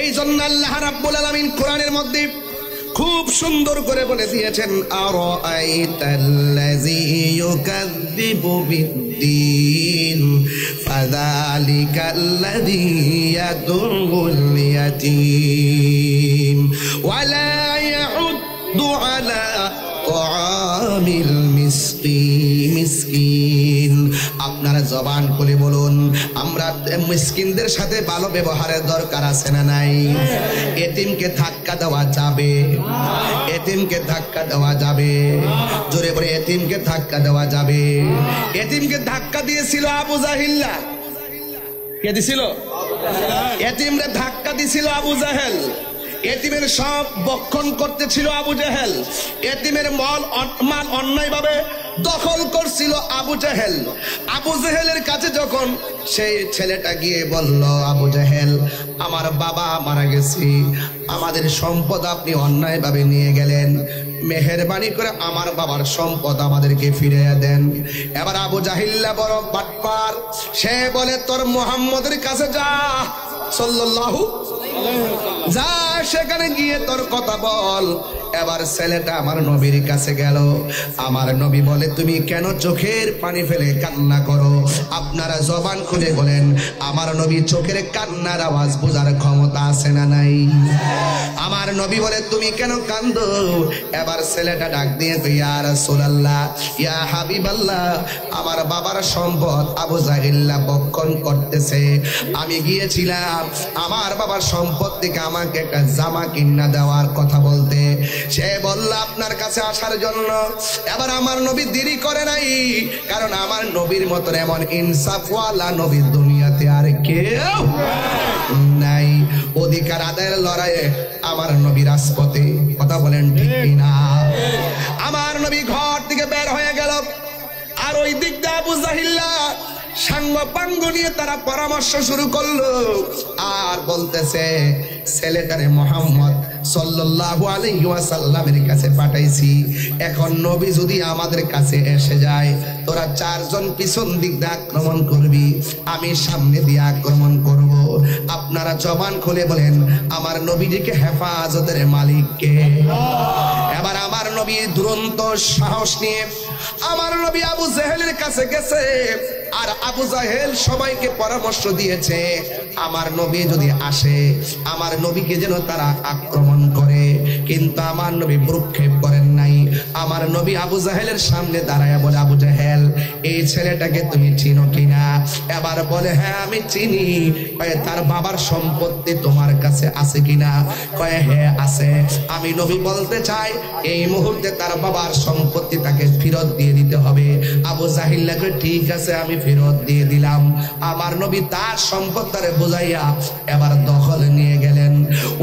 এই জন্য আল্লাহ রাব্বুল আলামিন কোরআনের মধ্যে খুব সুন্দর করে বলে দিয়েছেন, আরাআইতাল্লাযী ইউকাযযিবু বিদ্দীন ফাযালিকাল্লাযী ইয়াদুল ইয়াতীম ওয়া লা ইয়াউদ্দু আলা তাআমিল মিসকিন। আপনারা জবান খুলে বলুন, আমরা মিসকিনদের সাথে ভালো ব্যবহারের দরকার আছে না নাই? এতিমকে ধাক্কা দেওয়া যাবে? এতিমকে ধাক্কা দেওয়া যাবে? জোরে বলে, এতিমকে ধাক্কা দেওয়া যাবে? এতিমকে ধাক্কা দিয়েছিল আবু জাহিল্লা। কে দিছিল? এতিমরে ধাক্কা দিছিল আবু জাহেল। এতিমের সব বক্ষণ করতেছিল আবু জাহেল। এতিমের মাল অন্যায়ভাবে দখল করছিল আবু জাহেল। আবু জাহেলের কাছে যখন সেই ছেলেটা গিয়ে বলল, আবু জাহেল, আমার বাবা মারা গেছে, আমাদের সম্পদ আপনি অন্যায়ভাবে নিয়ে গেলেন, মেহেরবানি করে আমার বাবার সম্পদ আমাদেরকে ফিরিয়ে দেন। এবার আবু জাহিল্লা বড় বাটপার, সে বলে, তোর মুহাম্মদের কাছে যা, সাল্লাল্লাহু, যা সেখানে গিয়ে তোর কথা বল। এবার ছেলেটা আমার নবীর কাছে গেল। আমার নবী বলে, তুমি কেন চোখের পানি ফেলে কান্না করো? আপনারা জবান খুলে বলেন, আমার নবী চোখের কান্নার আওয়াজ বোঝার ক্ষমতা আছে না নাই? আমার নবী বলে, তুমি কেন কান্দো? এবার ছেলেটা ডাক দিয়ে, ইয়া রাসূলুল্লাহ, ইয়া হাবিবাল্লাহ, আমার বাবার সম্পদ আবু জাহিল্লা বক্ষণ করতেছে। আমি গিয়েছিলাম আমার বাবার সম্পদ থেকে আমাকে একটা জামা কিনা দেওয়ার কথা বলতে। সে বলল আপনার কাছে আসার জন্য। এবার আমার নবী দেরি করে নাই, কারণ আমার নবীর মতন এমন ইনসাফওয়ালা নবী দুনিয়াতে আর কেউ নাই। অধিকার আদায়ের লড়াইয়ে আমার নবী রাজপথে, কথা বলেন ঠিক কিনা? আমার নবী ঘর থেকে বের হয়ে গেল, আর ওই দিক দিয়ে আবু জাহিল্লা সাঙ্গ পাঙ্গ নিয়ে তারা পরামর্শ শুরু করলো, আর বলতেছে, ছেলেটারে মুহাম্মদ সাল্লাল্লাহু আলাইহি ওয়াসাল্লামের কাছে পাঠাইছি, এখন নবী যদি আমাদের কাছে এসে যায়, তোরা চারজন পিছন দিক দিয়ে আক্রমণ করবি, আমি সামনে দিয়ে আক্রমণ করব। আপনারা জবান খুলে বলেন, আমার নবীজিকে হেফাজতের মালিক কে? এবার আমার নবী দুরন্ত সাহস নিয়ে আমার নবী আবু জাহেলের কাছে গেছে, আর আবু জাহেল সবাইকে পরামর্শ দিয়েছে, আমার নবী যদি আসে আমার নবীকে যেন তারা আক্রমণ করে। কিন্তু আমার নবী ভ্রুক্ষেপ করেন নাই। আমার নবী আবু জাহেলের সামনে দাঁড়ায় বলে, আবু জাহেল, এই ছেলেটাকে তুমি চিনো কিনা? এবার বলে, হ্যাঁ আমি চিনি। কয়ে, তার বাবার সম্পত্তি তোমার কাছে আছে কিনা? কয়ে, হ্যাঁ আছে। আমি নবী বলতে চাই, এই মুহূর্তে তার বাবার সম্পত্তি তাকে ফেরত দিয়ে দিতে হবে। আবু জাহিল্লা কয়ে, ঠিক আছে, আমি ফেরত দিয়ে দিলাম। আমার নবী তার সম্পদ তারে বুঝাইয়া এবার দখলে নিয়ে গেলেন।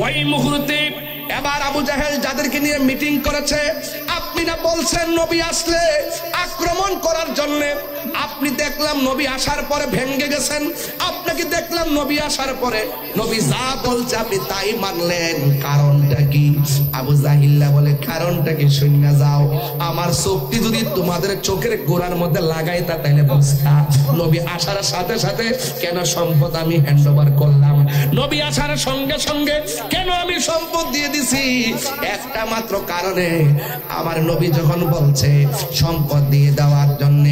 ওই মুহূর্তে এবার আবু জাহেল যাদেরকে নিয়ে মিটিং করেছে, আপনি না বলছেন নবী আসলে আক্রমণ করার জন্য, আপনি দেখলাম নবী আসার পরে ভেঙ্গে গেছেন, আপনাকে দেখলাম নবী আসার পরে নবী যা বলছে আপনি তাই মানলেন, কারণটা কি? আবু জাহিল্লা বলে, কারণটা কি শুনে যাও, আমার চোখটি যদি তোমাদের চোখের গোড়ার মধ্যে লাগাইতা তাহলে বুঝতা নবী আসার সাথে সাথে কেন সম্পদ আমি হ্যান্ড ওভার করলাম, নবী আসার সঙ্গে সঙ্গে কেন আমি সম্পদ দিয়ে দিছি। একটা মাত্র কারণে, আমার নবী যখন বলছে সম্পদ দিয়ে দেওয়ার জন্য,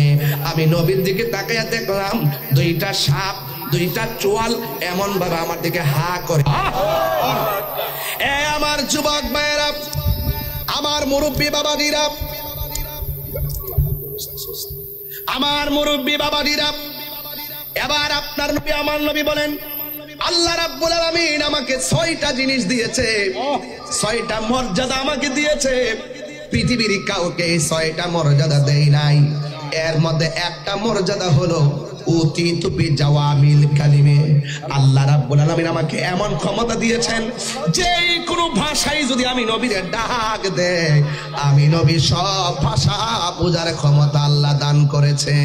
আমি নবীর দিকে তাকাইয়া দেখলাম দুইটা সাপ, দুইটা চোয়াল এমন ভাবে আমার দিকে হা করে। এ আমার যুবক ভাইয়েরা, আমার মুরব্বী বাবাজিরা, আমার মুরব্বী বাবাজিরা, এবার আপনার নবী আমার নবী বলেন, আল্লাহ রাব্বুল আলামিন আমাকে 6টা জিনিস দিয়েছে, 6টা মর্যাদা আমাকে দিয়েছে। পৃথিবীর কাউকে 6টা মর্যাদা দেই নাই। এর মধ্যে একটা মর্যাদা হলো উতিতু বিজাওয়ামিল কালিমে। আল্লাহ রাব্বুল আলামিন আমাকে এমন ক্ষমতা দিয়েছেন, যে কোনো ভাষায় যদি আমি নবীর ডাক দেই, আমি নবী সব ভাষা বোঝার ক্ষমতা আল্লাহ দান করেছে।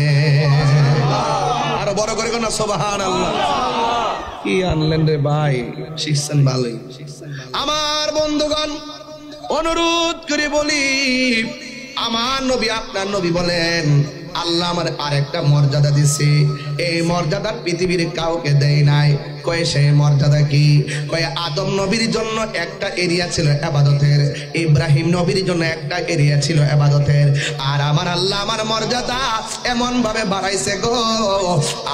আরো বড় করে কোন সুবহানাল্লাহ। কি আনলেন রে ভাই, শিখছেন ভালোই। আমার বন্ধুগণ, অনুরোধ করে বলি, আমার নবী আপনার নবী বলেন, আল্লাহ আমার আরেকটা মর্যাদা দিছে, এই মর্যাদা পৃথিবীর কাউকে দেয় নাই। কয়ে সেই মর্যাদা কি? কয়ে আদম নবীর জন্য একটা এরিয়া ছিল ইবাদতের, ইব্রাহিম নবীর জন্য একটা এরিয়া ছিল ইবাদতের, আর আমার আল্লাহ আমার মর্যাদা এমন ভাবে বাড়াইছে গো,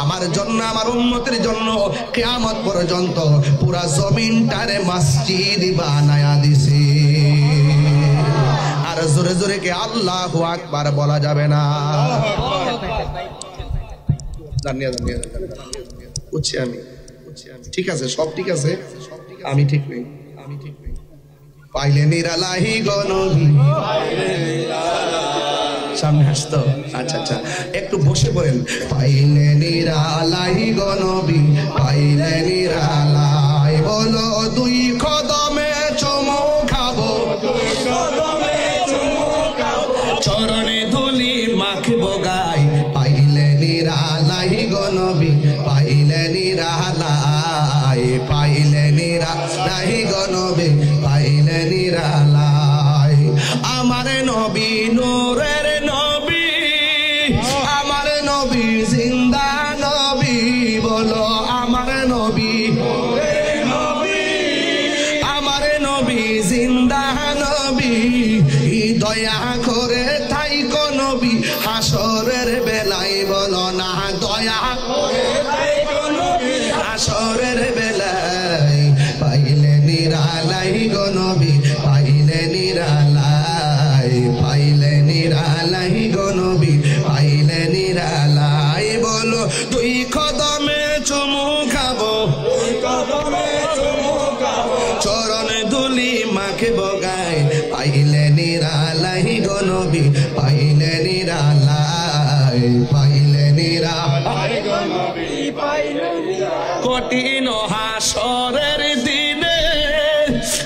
আমার জন্য, আমার উম্মতের জন্য কিয়ামত পর্যন্ত পুরা জমিনটারে মসজিদ বানায়া দিছে। আর জোরে জোরে কে আল্লাহু আকবার বলা যাবে না? বুঝছি আমি, ঠিক আছে, সব ঠিক আছে, আমি ঠিক নেই। পাইলে নিরালাহি গনবী, সামনে আসতো। আচ্ছা আচ্ছা, একটু বসে পড়েন। পাইলে নিরালাই গো নবী, পাইলে নিরালাই, বলো দুই কদমে চুমু খাবো, চরণে ধুলি মাখবো গায়। পাইলে নিরালাই গো নবী, পাইলে নিরালাই, পাইলে নিরালাই গো নবী, পাইলে নিরালাই। আমার নবী নূরের নবী, আমার নবী জিন্দা নবী, বলো আমার নবী, আমার নবী জিন্দা নবী। দয়া করে তাই গো নবী হাসরের বেলায়, বলো না দয়া করে তাই গো নবী হাসরের বেলায়। পাইলে নিরালাই গো নবী, পাইলে নিরালাই, পাইলে নিরালাই গো নবী, পাইলে নিরালাই, বলো দুই কদমে চুমু খাবো, চরণে ধুলি মাখবো গায়। পাইলে নিরালাই গো নবী, পাইলে নিরালাই, পাইলে নিরালাই গো নবী, পাইলে নিরালাই। কঠিন হাসরের দিনে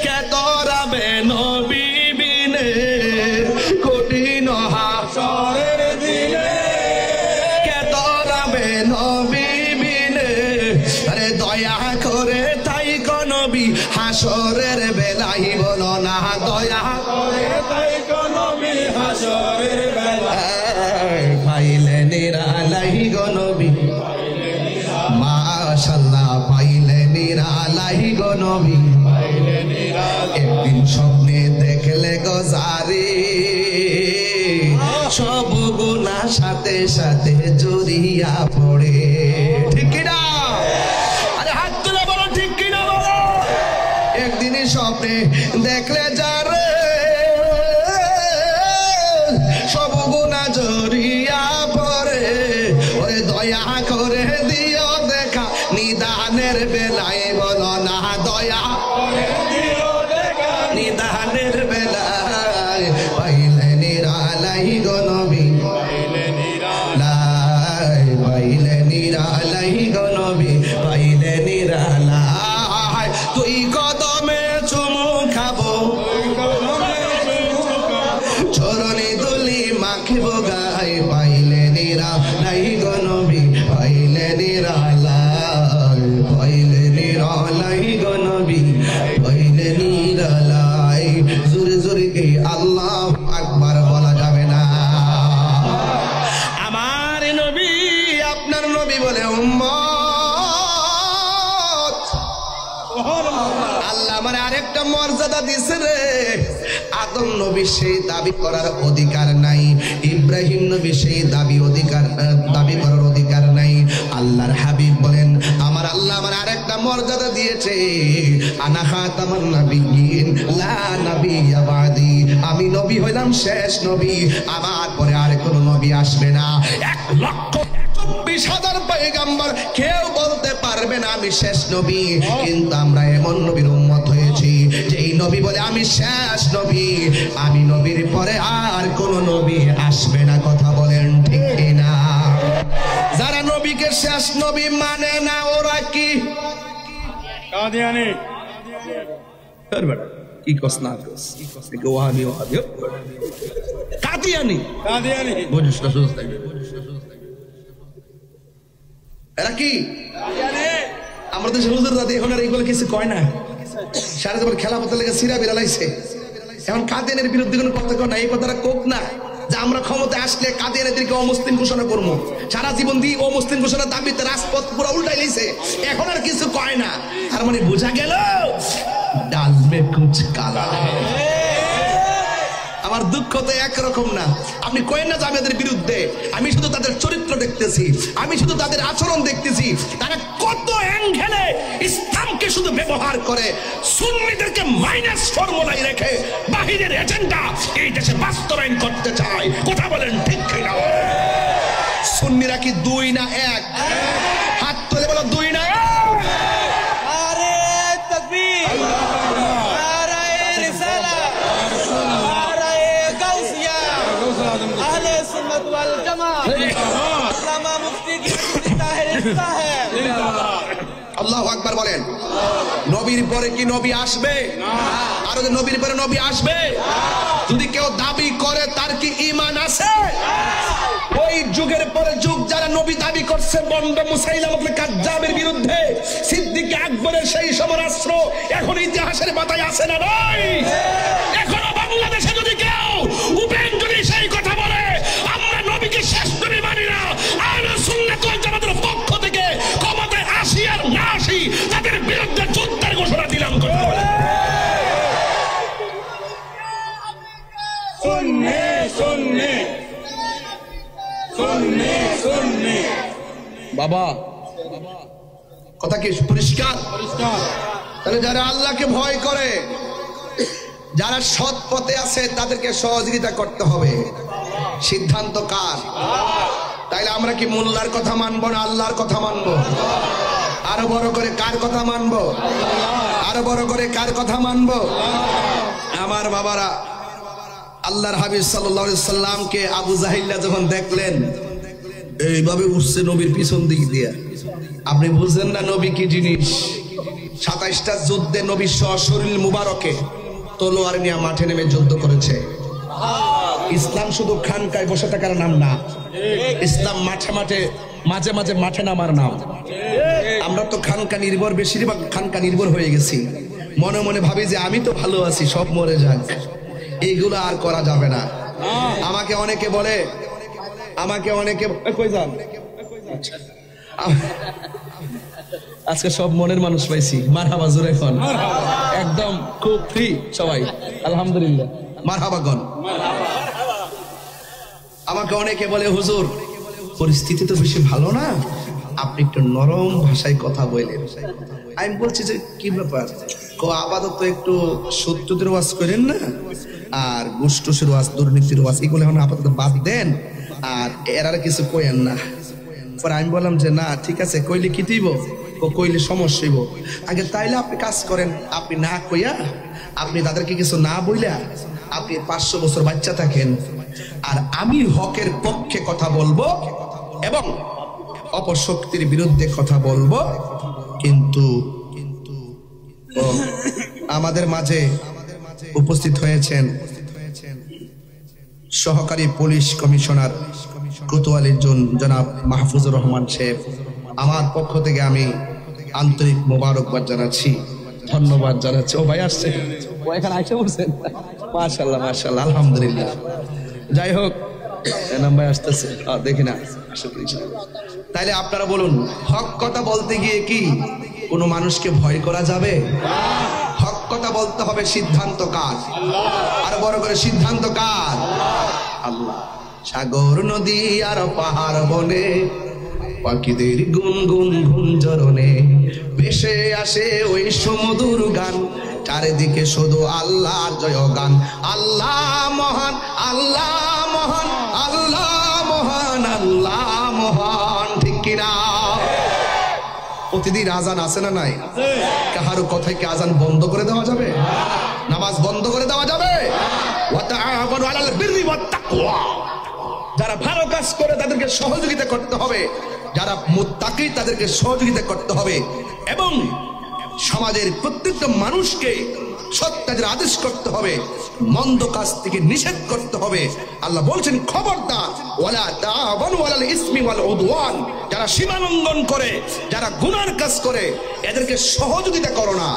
কে তরাবে নবী বিনে, কঠিন হাসরের দিনে কে তরাবে নবী বিনে। আরে দয়া করে তাই গো নবী হাসরের বেলায়, বলো না দয়া করে তাই গো নবী হাসরের বেলায়। পাইলে নিরালাই গো নবী, মাশাআল্লাহ, পাইলে নিরালাই গো নবী। একদিন স্বপ্নে দেখলে গো জারি, সব গুনাহ সাথে সাথে জড়িয়া পড়ে। ঠিক কি না? আরে হাত তুলে বলো ঠিক কি না বলো। একদিনই স্বপ্নে দেখলে যারে, সব গুনাহ জড়িয়া পড়ে। ওরে দয়া করে দিও দেখা নিদানের বেলায়, বলো না দয়া করে দিও দেখা নিদানের বেলায়। পাইলে নিরালাই গো নবী, পাইলে নিরালাই, পাইলে নিরালাই গো নবী, পাইলে নিরালাই। তুই কদমে চুমু খাবো, চরণে ধুলি মাখবো গায়। পাইলে নিরালাই গো নবী, পাইলে নিরালাই, পাইলে নিরালাই গো নবী, পাইলে নিরালাই। জোরে জোরে কে আল্লাহু আকবার বলা যাবে না। আমার নবী আপনার নবী বলে উম্মত, আল্লাহ মানে আরেকটা মর্যাদা দিছে রে। আদম নবী সেই দাবি করার অধিকার নাই, ইব্রাহিম নবী সেই দাবি করার অধিকার নাই। আল্লাহর হাবিব বলেন আমার আল্লাহ আমার আরেকটা মর্যাদা দিয়েছে, আনা খাতামুন নবিয়্যিন লা নাবিয়্যা বাদি। আমি নবী হইলাম শেষ নবী, আমার পরে আর কোনো নবী আসবে না। 1,24,000 পয়গম্বর কেউ বলতে পারবে না আমি শেষ নবী, কিন্তু আমরা এমন নবীর উম্মত হয়েছি যেই নবী বলে আমি শেষ নবী, আমি নবীর পরে আর কোন নবী আসবে না। কথা বলেন ঠিক না? যারা নবীকে শেষ নবী মানে না ওরা কি কাদিয়ানি? কি কস না কস ওয়াহাবি ওয়াহাবি কাদিয়ানি কাদিয়ানি বুঝছ না? সুস্থ থাকবে। এরা কি আমরা দেশের হুজুর দাদি এখন আর এইগুলো কিছু কয় না। সারা জীবন খেলা পথে লেগে সিরা বেরালাইছে, এখন কাদিয়ানের বিরুদ্ধে কোনো কথা কয় না। এই কথাটা কোক না যে আমরা ক্ষমতায় আসলে কাদিয়ানিদেরকে অমুসলিম ঘোষণা করবো। সারা জীবন দিয়ে অমুসলিম ঘোষণার দাবিতে রাজপথ পুরো উল্টাই লিছে, এখন আর কিছু কয় না। তার মানে বোঝা গেল ডাল মে কুছ কালা। আমার দুঃখ তো একরকম না। আপনি কয়েন না জামাতের বিরুদ্ধে, আমি শুধু তাদের চরিত্র দেখতেছি, আমি শুধু তাদের আচরণ দেখতেছি। তারা কত অ্যাঙ্গেলে ইসলামকে শুধু ব্যবহার করে সুন্নিদেরকে মাইনাস ফর্মুলায় রেখে বাহিরের এজেন্ডা এই দেশে বাস্তবায়ন করতে চায়। কথা বলেন ঠিক কিনা? সুন্নিরা কি দুই না এক? হাত তুলে বলো দুই না এক? আরে তাকবীর, আরে রিসালা, আরে গাউসিয়া, আহলে लगता है আল্লাহু আকবার বলেন। নবীর পরে কি নবী আসবে? আর নবীর পরে নবী আসবে? যদি কেউ দাবি করে তার কি ঈমান আছে? ওই যুগের পরে যুগ যারা নবী দাবি করছে বন্ড মুসাইলামতুল কাজ্জাবের বিরুদ্ধে, সিদ্দিক আকবরের সেই সমরাস্ত্র এখন ইতিহাসের পাতায় আছে না নাই? এখনো বাংলাদেশে যদি কেউ উপেন যদি সেই কথা বলে আমরা নবীকে শেষ নবী মানি না, আহলে সুন্নাত ওয়াল জামাতের পক্ষ থেকে ক্ষমতায় আসি আর না আসি তাদের বিরুদ্ধে যুদ্ধের ঘোষণা দিলাম। কথা বলে सुनने सुनने सुनने सुनने বাবা কথা কি পরিষ্কার? তাহলে যারা আল্লাহকে ভয় করে, যারা সৎ পথে আছে তাদেরকে সহযোগিতা করতে হবে। সিদ্ধান্ত কার? তাইলে আমরা কি মোল্লার কথা মানবো না আল্লাহর কথা মানবো? আরো বড় করে কার কথা মানবো? আরো বড় করে কার কথা মানবো? আমার বাবারা, আল্লাহর হাবিব সাল্লাল্লাহু আলাইহি সাল্লামকে আবু জাহিল্লা যখন দেখলেন এইভাবে উঠছে নবীর পিছন দিক দিয়ে, আপনি বুঝলেন না নবী কি জিনিস? 27টা যুদ্ধে নবী সশরীর মুবারকে তলোয়ার নিয়ে মাঠে নেমে যুদ্ধ করেছে। ইসলাম শুধু খানকায় বসে থাকার নাম না, ইসলাম মাঠে মাঠে মাঝে মাঝে মাঠে নামার নাম। আমরা তো খানকা নির্ভর, বেশিরভাগ খানকা নির্ভর হয়ে গেছি। মনে মনে ভাবি যে আমি তো ভালো আছি, সব মরে যাক। এইগুলো আর করা যাবে না। আমাকে অনেকে বলে, কই যান? আজকে সব মনের মানুষ পাইছি। মারহাবা জোরে এখন একদম খুব ফ্রি সবাই, আলহামদুলিল্লাহ মারহাবাগণ। আমাকে অনেকে বলে হুজুর পরিস্থিতি তো বেশি ভালো না, আপনি একটু নরম ভাষায় কথা বললেন। আমি বলছি যে কি ব্যাপার, আপাতত একটু সত্যদের ওয়াজ করেন না, আর গুষ্টুসের ওয়াজ, দুর্নীতির ওয়াজ এগুলো এখন আপাতত বাদ দেন, আর এরার কিছু কইেন না। পরে আমি বললাম যে না ঠিক আছে, কইলে কি দিব, কইলে সমস্যা হইব। আগে তাইলে আপনি কাজ করেন, আপনি না কইয়া আপনি তাদেরকে কিছু না বইলা আপনি 500 বছর বাচ্চা থাকেন, আর আমি হকের পক্ষে কথা বলবো এবং অপশক্তির বিরুদ্ধে কথা বলবো। কিন্তু আমাদের মাঝে উপস্থিত হয়েছেন সহকারী পুলিশ কমিশনার কোতোয়ালি জনাব মাহফুজুর রহমান সাহেব, আমার পক্ষ থেকে আমি আন্তরিক মোবারকবাদ জানাচ্ছি, ধন্যবাদ জানাচ্ছি। ও ভাই আসছে, ও এখানে আইসা বলছেন, মাশাআল্লাহ মাশাআল্লাহ আলহামদুলিল্লাহ। যাই হোক ভাই আসতেছে, দেখি না। তাইলে আপনারা বলুন, হক কথা বলতে গিয়ে কি কোনো মানুষকে ভয় করা যাবে? হক কথা বলতে হবে। সিদ্ধান্ত কার? আরো বড় করে সিদ্ধান্ত কার? আল্লাহ। সাগর নদী আর পাহাড় বনে পাখিদের গুনগুন গুঞ্জরণে ভেসে আসে ওই সুমধুর গান, চারিদিকে শুধু আল্লাহর জয়গান। আল্লাহ মহান, আল্লাহ মহান, আল্লাহ মহান, আল্লাহ মহান। ঠিক কিনা? প্রতিদিন আজান আছে না নাই? কাহারো কথায় কি আজান বন্ধ করে দেওয়া যাবে? নামাজ বন্ধ করে দেওয়া যাবে? ওয়াতাআওয়ানু আলাল বিররি ওয়াত তাকওয়া, যারা ভালো কাজ করে তাদেরকে সহযোগিতা করতে হবে, যারা মুত্তাকি তাদেরকে সহযোগিতা করতে হবে, এবং সমাজের প্রত্যেকটা মানুষকে সৎ কাজের আদেশ করতে হবে, মন্দ কাজ থেকে নিষেধ করতে হবে। আল্লাহ বলছেন খবরদার, ওয়ালা তাআওয়ানু আলাল ইসমি ওয়াল উদওয়ান, যারা সীমা লঙ্ঘন করে, যারা গুনার কাজ করে এদেরকে সহযোগিতা করো না।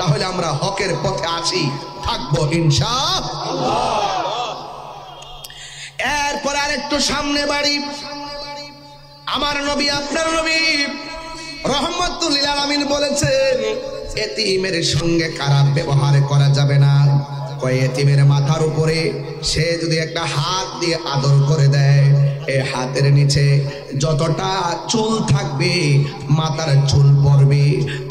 তাহলে আমরা হকের পথে আছি, থাকবো ইনশাআল্লাহ। এরপর আর একটু সামনে বাড়ি, আমার নবী আপনার নবী রহমাতুল লিল আলামিন বলেছেন এতিমের সঙ্গে খারাপ ব্যবহার করা যাবে না। কয় এতিমের মাথার উপরে সে যদি একটা হাত দিয়ে আদর করে দেয়, এই হাতের নিচে যতটা চুল থাকবে মাথার চুল পড়বে,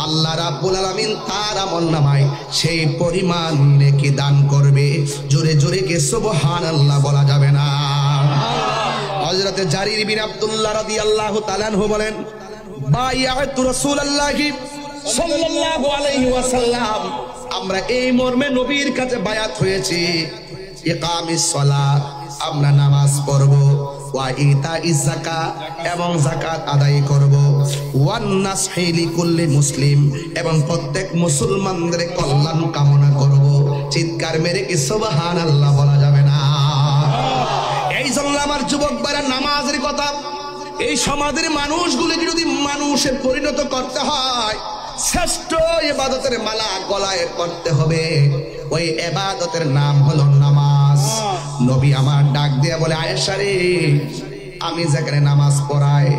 আল্লাহ রাব্বুল আলামিন তার আমলনামায় সেই পরিমাণ নেকি দান করবে। জোরে জোরে কে সুবহানাল্লাহ বলা যাবে না? হযরতে জারির বিন আব্দুল্লাহ রাদিয়াল্লাহু তাআলা আনহু বলেন, বায়াতু রাসূলুল্লাহি সাল্লাল্লাহু আলাইহি ওয়াসাল্লাম, আমরা এই মর্মে নবীর কাছে বায়াত হয়েছি, ইকামিস সালাত, আমরা নামাজ পড়ব, ওয়া ইতা যাকাত এবং যাকাত আদায় করব, ওয়ান নাসহি লিকুল্লি মুসলিম এবং প্রত্যেক মুসলমানদের কল্যাণ কামনা করব। চিৎকার মেরে কি সুবহানাল্লাহ বলা যাবে না? এই জন্য আমার যুবক ভাইরা, নামাজের কথা এই সমাজের মানুষগুলোকে যদি মানুষে পরিণত করতে হয়, শ্রেষ্ঠ ইবাদতের মালা গলায় করতে হবে। ওই ইবাদতের নাম হলো নামাজ। নবী আমার ডাক দিয়ে বলে, আয়েশা রে, আমি যেখানে নামাজ পড়াই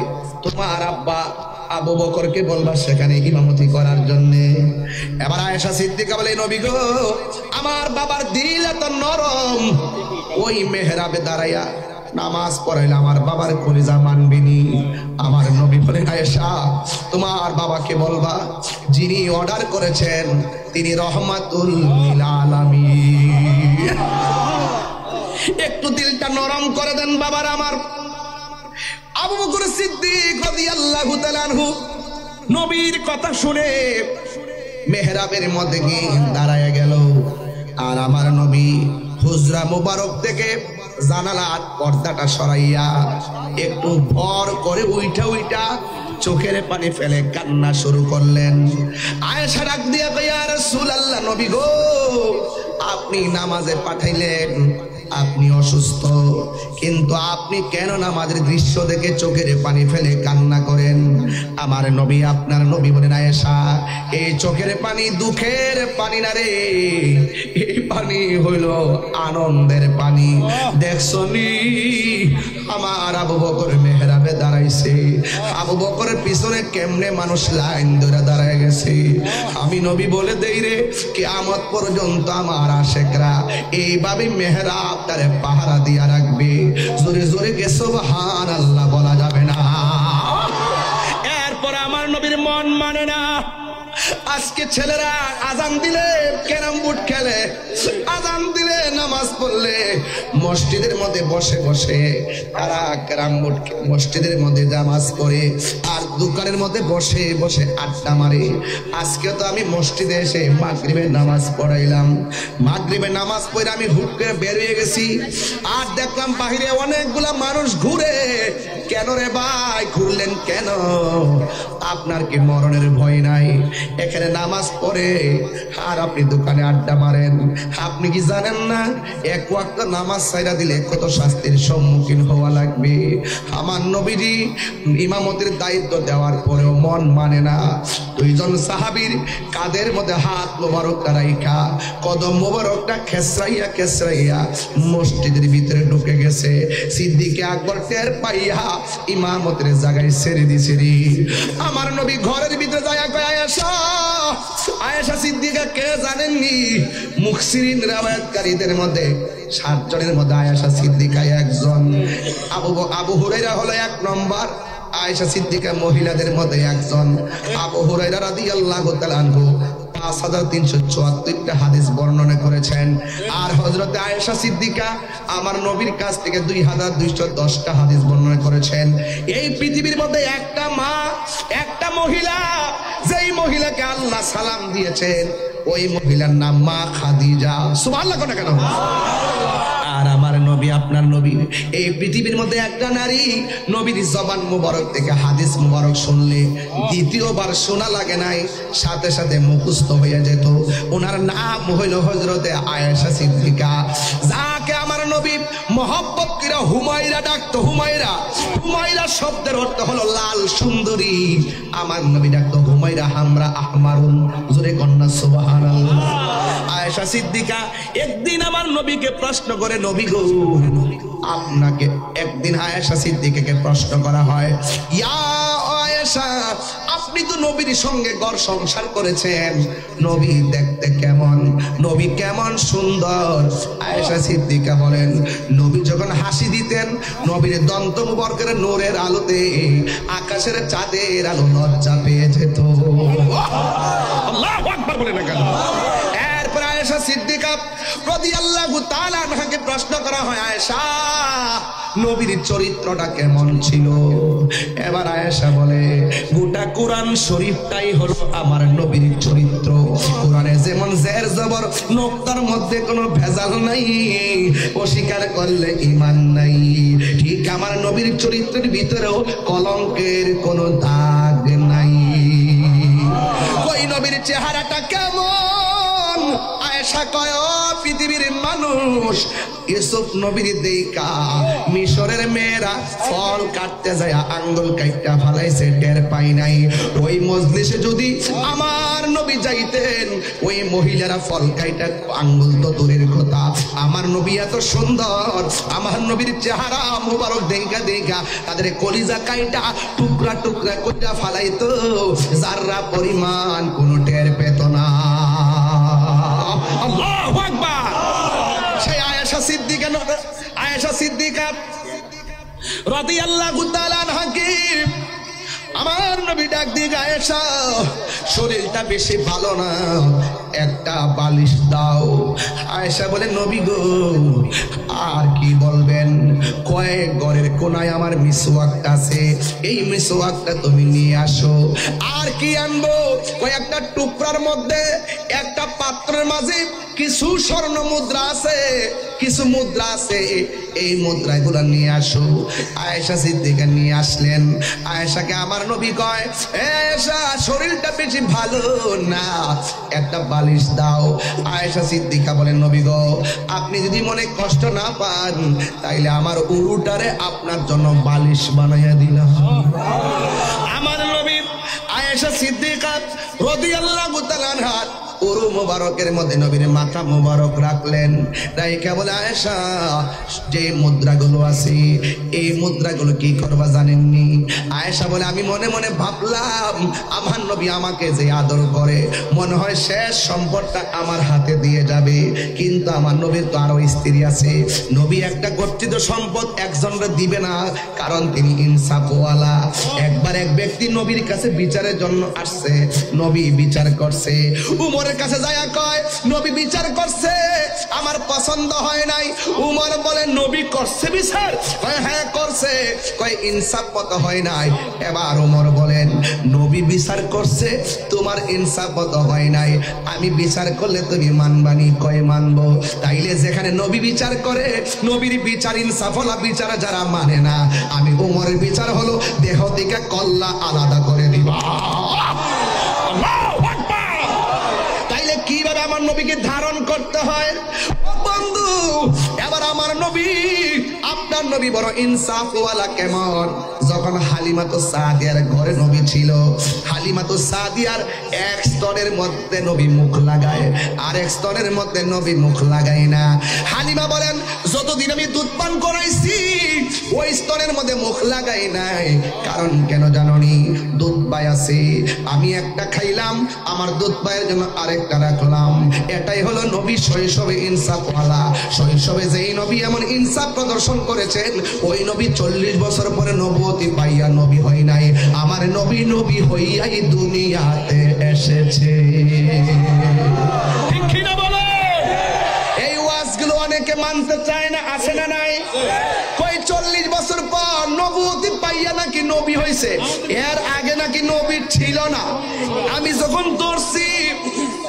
তোমার আব্বা আবু বকরকে বলবা সেখানে ইমামতি করার জন্য। এবার আয়েশা সিদ্দিকা বলে, নবী গো, আমার বাবার দিল এত নরম, ওই মেহরাবে দাঁড়াইয়া নামাজ পড়াইলে আমার বাবার কলিজা মানবিনি। আমার নবী বলেন, আয়েশা, তোমার বাবাকে বলবা যিনি অর্ডার করেছেন তিনি রহমাতুল লিল আলামিন। একটু দিলটা নরম করে দেন বাবার আমার। আবু বকর সিদ্দিক রাদিয়াল্লাহু তাআলা আনহু নবীর কথা শুনে মেহরাবের মধ্যে গিয়ে দাঁড়ায় গেল। আর আমার নবী হুজরা মুবারক থেকে জানালার পর্দাটা সরাইয়া একটু ভর করে উইঠা চোখের পানি ফেলে কান্না শুরু করলেন। আয়েশা ডাক দিয়া কই, ইয়া রাসূলুল্লাহ, নবী গো, আপনি নামাজে পাঠাইলেন, আপনি অসুস্থ, কিন্তু আপনি কেন নামাজের দৃশ্য দেখে চোখের পানি ফেলে কান্না করেন? আমার নবী, আপনার নবী বলেন, আয়েশা, এই চোখের পানি দুঃখের পানি না রে, এই পানি হইল আনন্দের পানি। দেখছনি আমার আবু বকর মেহরাবে দাঁড়াইছে, আবু বকরের পিছনে কেমনে মানুষ লাইন ধরে দাঁড়ায় গেছে। আমি নবী বলে দেই রে, কিয়ামত পর্যন্ত আমার আশেকরা এইভাবে মেহরাব তারে পাহারা দিয়া রাখবে। জোরে জোরে কে সুবহানাল্লাহ বলা যাবে না? এরপর আমার নবীর মন মানে না। আজকে ছেলেরা আজান দিলে ক্যারাম বোর্ড খেলে, আজান দিলে নামাজ পড়লে মসজিদের মধ্যে বসে বসে তারা ক্যারাম বোর্ড মসজিদের মধ্যে নামাজ পড়ে আর দোকানের মধ্যে বসে বসে আড্ডা মারে। আজকে তো আমি মসজিদে এসে মাগরিবের নামাজ পড়াইলাম, মাগরিবের নামাজ পড়ে আমি হুট করে বের হয়ে গেছি, আর দেখলাম বাহিরে অনেকগুলা মানুষ ঘুরে। কেন রে ভাই, ঘুরলেন কেন? আপনার কি মরণের ভয় নাই? এখানে নামাজ পড়ে আর আপনি দোকানে আড্ডা মারেন। আপনি কি জানেন না এক ওয়াক্ত নামাজ ছাইরা দিলে কত শাস্তির সম্মুখীন হওয়া লাগবে? আমার নবীজি ইমামতের দায়িত্ব দেওয়ার পরেও মন মানে না। দুইজন সাহাবীর কাঁধের মধ্যে হাত মোবারকটা রাইখা কদম মোবারকটা খেসরাইয়া খেসরাইয়া মসজিদের ভিতরে ঢুকে গেছে। সিদ্দিকে আকবর টের পাইয়া ইমামতের জায়গায় ছেড়ে দিছে রে। আমার নবী ঘরের ভিতরে যায়, আয়েশা, আয়েশা সিদ্দিকা কে জানেননি? মুফসিরিন riwayatকারীদের মধ্যে 7 জনের মধ্যে আয়েশা সিদ্দিকা একজন। আবু হুরায়রা হলো 1 নম্বর, আয়েশা সিদ্দিকা মহিলাদের মধ্যে একজন। আবু হুরায়রা রাদিয়াল্লাহু তাআলা আনহু 5374টা হাদিস বর্ণনা করেছেন। আর হযরতে আয়েশা সিদ্দিকা আমার নবীর কাছ থেকে 2210টা হাদিস বর্ণনা করেছেন। এই পৃথিবীর মধ্যে একটা মা, একটা মহিলা, যেই মহিলাকে আল্লাহ সালাম দিয়েছেন ওই মহিলার নাম মা খাদিজা। সুবহানাল্লাহ কোন কেন? আর আমার নবী, আপনার নবী, এই পৃথিবীর মধ্যে একটা নারী নবীর জবান মুবারক থেকে হাদিস মুবারক শুনলে দ্বিতীয়বার শোনা লাগে নাই, সাথে সাথে মুখস্থ হয়ে যেত। ওনার নাম হইল হযরতে আয়েশা সিদ্দিকা, যাকে আমার নবী মহব্বত করে হুমায়রা ডাকতো। হুমায়রা, হুমায়রা শব্দের অর্থ হলো লাল সুন্দরী। আমার নবী ডাকতো হুমায়রা হামরা আহমারুন। জোরে কন্যা সুবহানাল্লাহ। আয়েশা সিদ্দিকা একদিন আমার নবীকে প্রশ্ন করে, নবী গো, আপনাকে একদিন আয়েশা সিদ্দিকাকে প্রশ্ন করা হয়, ইয়া আয়েশা, আপনি তো নবীর সঙ্গে ঘর সংসার করেছেন, নবী দেখতে কেমন? নবী কেমন সুন্দর? আয়েশা সিদ্দিকা বলেন, নবী যখন হাসি দিতেন নবীর দন্ত মুবারকের নূরের আলোতে আকাশের চাঁদের আলো লজ্জা পেয়ে যেত। আল্লাহু আকবার বলেন না কেন? এরপর আয়েশা সিদ্দিকা রাদিয়াল্লাহু তাআলা আনহাকে প্রশ্ন করা হয়, আয়েশা, নবীর চরিত্রটা কেমন ছিল? এবার আয়েশা বলে, গোটা কোরআন শরীফটাই হলো আমার নবীর চরিত্র। কোরআনে যেমন জের জবর নোক্তার মধ্যে কোনো ভেজাল নাই, অস্বীকার করলে ঈমান নাই। ঠিক আমার নবীর চরিত্রের ভিতরেও কলঙ্কের কোনো দাগ নাই। ওই নবীর চেহারাটা কেমন? আয়েশা কয়, পৃথিবীর মানুষ ইউসুফ নবীর দেখা মিশরের মেয়েরা ফল কাটতে যায় আঙ্গুল কাইটা ফালাইছে, টের পাই নাই। ওই মজলিসে যদি আমার নবী যাইতেন, ওই মহিলারা ফল কাইটা আঙ্গুল তো দূরের কথা, আমার নবী এত সুন্দর, আমার নবীর চেহারা মুবারক দেখা দেখা তাদের কলিজা কাইটা টুকরা টুকরা কইটা ফালাইতো, যাররা পরিমাণ কোনো টের পেত না। আল্লাহু আকবার। সেই আয়েশা সিদ্দিকা রাদিয়াল্লাহু তাআলা আনহা, আমার নবী ডাক দিয়ে, আয়েশা শরীরটা বেশি ভালো না, একটা বালিশ দাও। আয়েশা বলে, নবী গো আর কি বলবেন, কয়েক ঘরের কোনায় আমার মিসওয়াকটা আছে, এই মিসওয়াকটা তুমি নিয়ে আসো। আর কি আনবো? কয়েকটা টুকরার মধ্যে একটা পাত্রের মাঝে কিছু স্বর্ণ মুদ্রা আছে, কিছু মুদ্রা আছে, এই মুদ্রাগুলো নিয়ে আসো। আয়েশা সিদ্দিকা নিয়ে আসলেন। আয়েশাকে আমার নবী কয়, আয়েশা শরীরটা বেশি ভালো না, একটা বালিশ দাও। আয়েশা সিদ্দিকা বলেন, নবী গো আপনি যদি মনে কষ্ট না পান, তাইলে আমার উরুটারে আপনার জন্য বালিশ বানাইয়া দিলাম। আমার নবী আয়েশা সিদ্দিকা রাদিয়াল্লাহু তাআলা আনহা উরু মুবারকের মধ্যে নবীর মাথা মুবারক রাখলেন। রাইখা বলে, আয়েশা যে মুদ্রাগুলো আছে এই মুদ্রাগুলো কি করবা জানেননি? আয়েশা বলে, আমি মনে মনে ভাবলাম আমার নবী আমাকে যে আদর করে, মনে হয় শেষ সম্পদটা আমার হাতে দিয়ে যাবে, কিন্তু আমার নবীর তো আরো স্ত্রী আছে, নবী একটা গচ্ছিত সম্পদ একজনকে দিবে না, কারণ তিনি ইনসাফওয়ালা। একবার এক ব্যক্তি নবীর কাছে বিচারের জন্য আসছে, নবী বিচার করছে, উমরের কাছে যায় কয়, নবী বিচার করছে আমার পছন্দ হয় নাই। উমর বলে, নবী করছে বিচার? কয় হ্যাঁ করছে। কয় ইনসাফ মতো হয় নাই। এবার উমর বলেন, নবী বিচার করছে তোমার ইনসাফ মতো হয় নাই, আমি বিচার করলে তুমি মানবানি? কয় মানবো। তাইলে যেখানে নবী বিচার করে, নবীর বিচার ইনসাফওয়ালা বিচার যারা মানে না, আমি উমরের বিচার হলো দেহ থেকে কল্লা আলাদা করে দিবা। তাইলে কিভাবে আমার নবীকে ধারণ করতে হয় বন্ধু? এবার আমার নবী, আপনার নবী বড় ইনসাফওয়ালা কেমন? যখন হালিমাতু সাদিয়ার ঘরে নবী ছিল, হালিমাতু সাদিয়ার এক স্তরের মধ্যে নবী মুখ লাগায়, আর এক স্তরের মধ্যে নবী মুখ লাগায় না। হালিমা বলেন, যতদিন আমি দুধ পান করাইছি ওই স্তরের মধ্যে মুখ লাগাই নাই, কারণ কেন জাননি? দুধ পাই আছে, আমি একটা খাইলাম, আমার দুধ পায়ের জন্য আরেকটা রাখলাম। এটাই হলো নবী শৈশবে ইনসাফওয়ালা। শৈশবে যেই নবী এমন ইনসাফ প্রদর্শন করেছেন, ওই নবী 40 বছর পরে নবুয়তি পাইয়া নবী হয় নাই, আমার নবী নবী হইয়াই দুনিয়াতে এসেছে। ঠিক কি না বলে? এই ওয়াজগুলো অনেকে মানতে চায় না, আছে না নাই? কই 40 বছর পর নবুয়তি পাইয়া নাকি নবী হইছে, এর আগে নাকি নবী ছিল না। আমি যখন ধরছি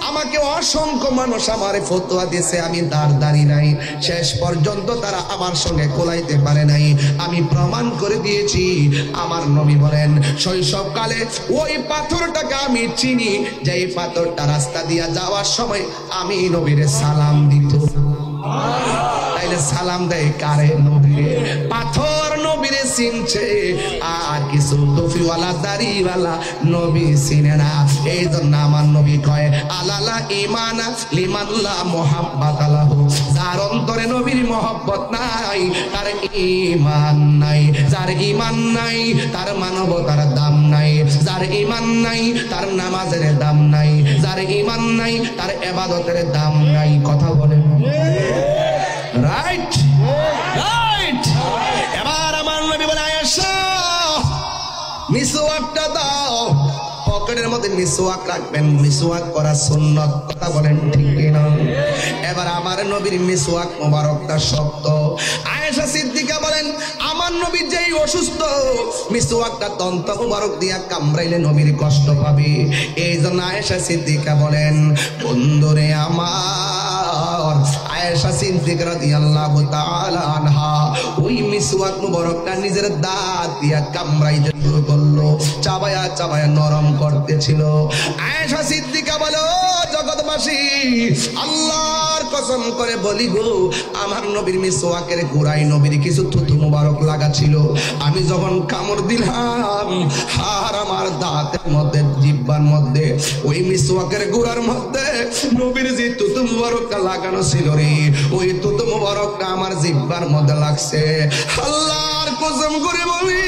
আমাকে অসংখ্য মানুষ আমার ফতোয়া দিয়েছে, আমি দাঁড়ি নাই, শেষ পর্যন্ত তারা আমার সঙ্গে কোলাইতে পারে নাই। আমি প্রমাণ করে দিয়েছি। আমার নবী বলেন, শৈশবকালে ওই পাথরটাকে আমি চিনি, যে এই পাথরটা রাস্তা দিয়া যাওয়ার সময় আমি নবীরে সালাম দিত। তাইলে সালাম দেয় কারে? নবীরে। পাথর নবীরে চিনছে, আর কিছু টুপিওয়ালা দাড়িওয়ালা নবী চিনে না। এই জন্য আমার নবী কয়, আলালা ইমানা লিমাল্লা মুহাব্বাত আলাহু, যার অন্তরে নবীর মহব্বত নাই তার ঈমান নাই, যার ঈমান নাই তার মানবতার দাম নাই, যার ঈমান নাই তার নামাজের দাম নাই, যার ঈমান নাই তার ইবাদতের দাম নাই। কথা বলেন রাইট? রাইট। এবার আমার নবী বলে, আয়েশা মিসওয়াকটা দাও। পকেটের মধ্যে মিসওয়াক রাখবেন, মিসওয়াক করা সুন্নাত। কথা বলেন ঠিক কি না? এবার আমার নবীর মিসওয়াক মোবারকটা শক্ত। আয়েশা সিদ্দিকা বলেন, আমার নবী যেই অসুস্থ, মিসওয়াকটা দন্ত মোবারক দিয়া কামড়াইলে নবীর কষ্ট পাবে। এই জন্য আয়েশা সিদ্দিকা বলেন, বন্ধুরে আমার আয়েশা সিদ্দিকা রাদিয়াল্লাহু তাআলা আনহা ওই মিসওয়াক মুবারকটা নিজের দাঁত দিয়া কামড়াইতে শুরু করলো, চাবায়া চাবায়া নরম করতেছিল। আয়েশা সিদ্দিকা বলো, জগৎবাসী আল্লাহর কসম করে বলি গো, আমার নবীর মিসওয়াকের গোড়ায় নবীর কিছু থুতু মুবারক লাগা ছিল। আমি যখন কামড় দিলাম আর আমার দাঁতের মধ্যে জিহ্বার মধ্যে ওই মিসওয়াকের গোড়ার মধ্যে নবীর যে থুতু মুবারকটা লাগানো ছিল রে, ওই থুতু মুবারকটা আমার জিহ্বার মধ্যে লাগছে। আল্লাহর কসম করে বলি,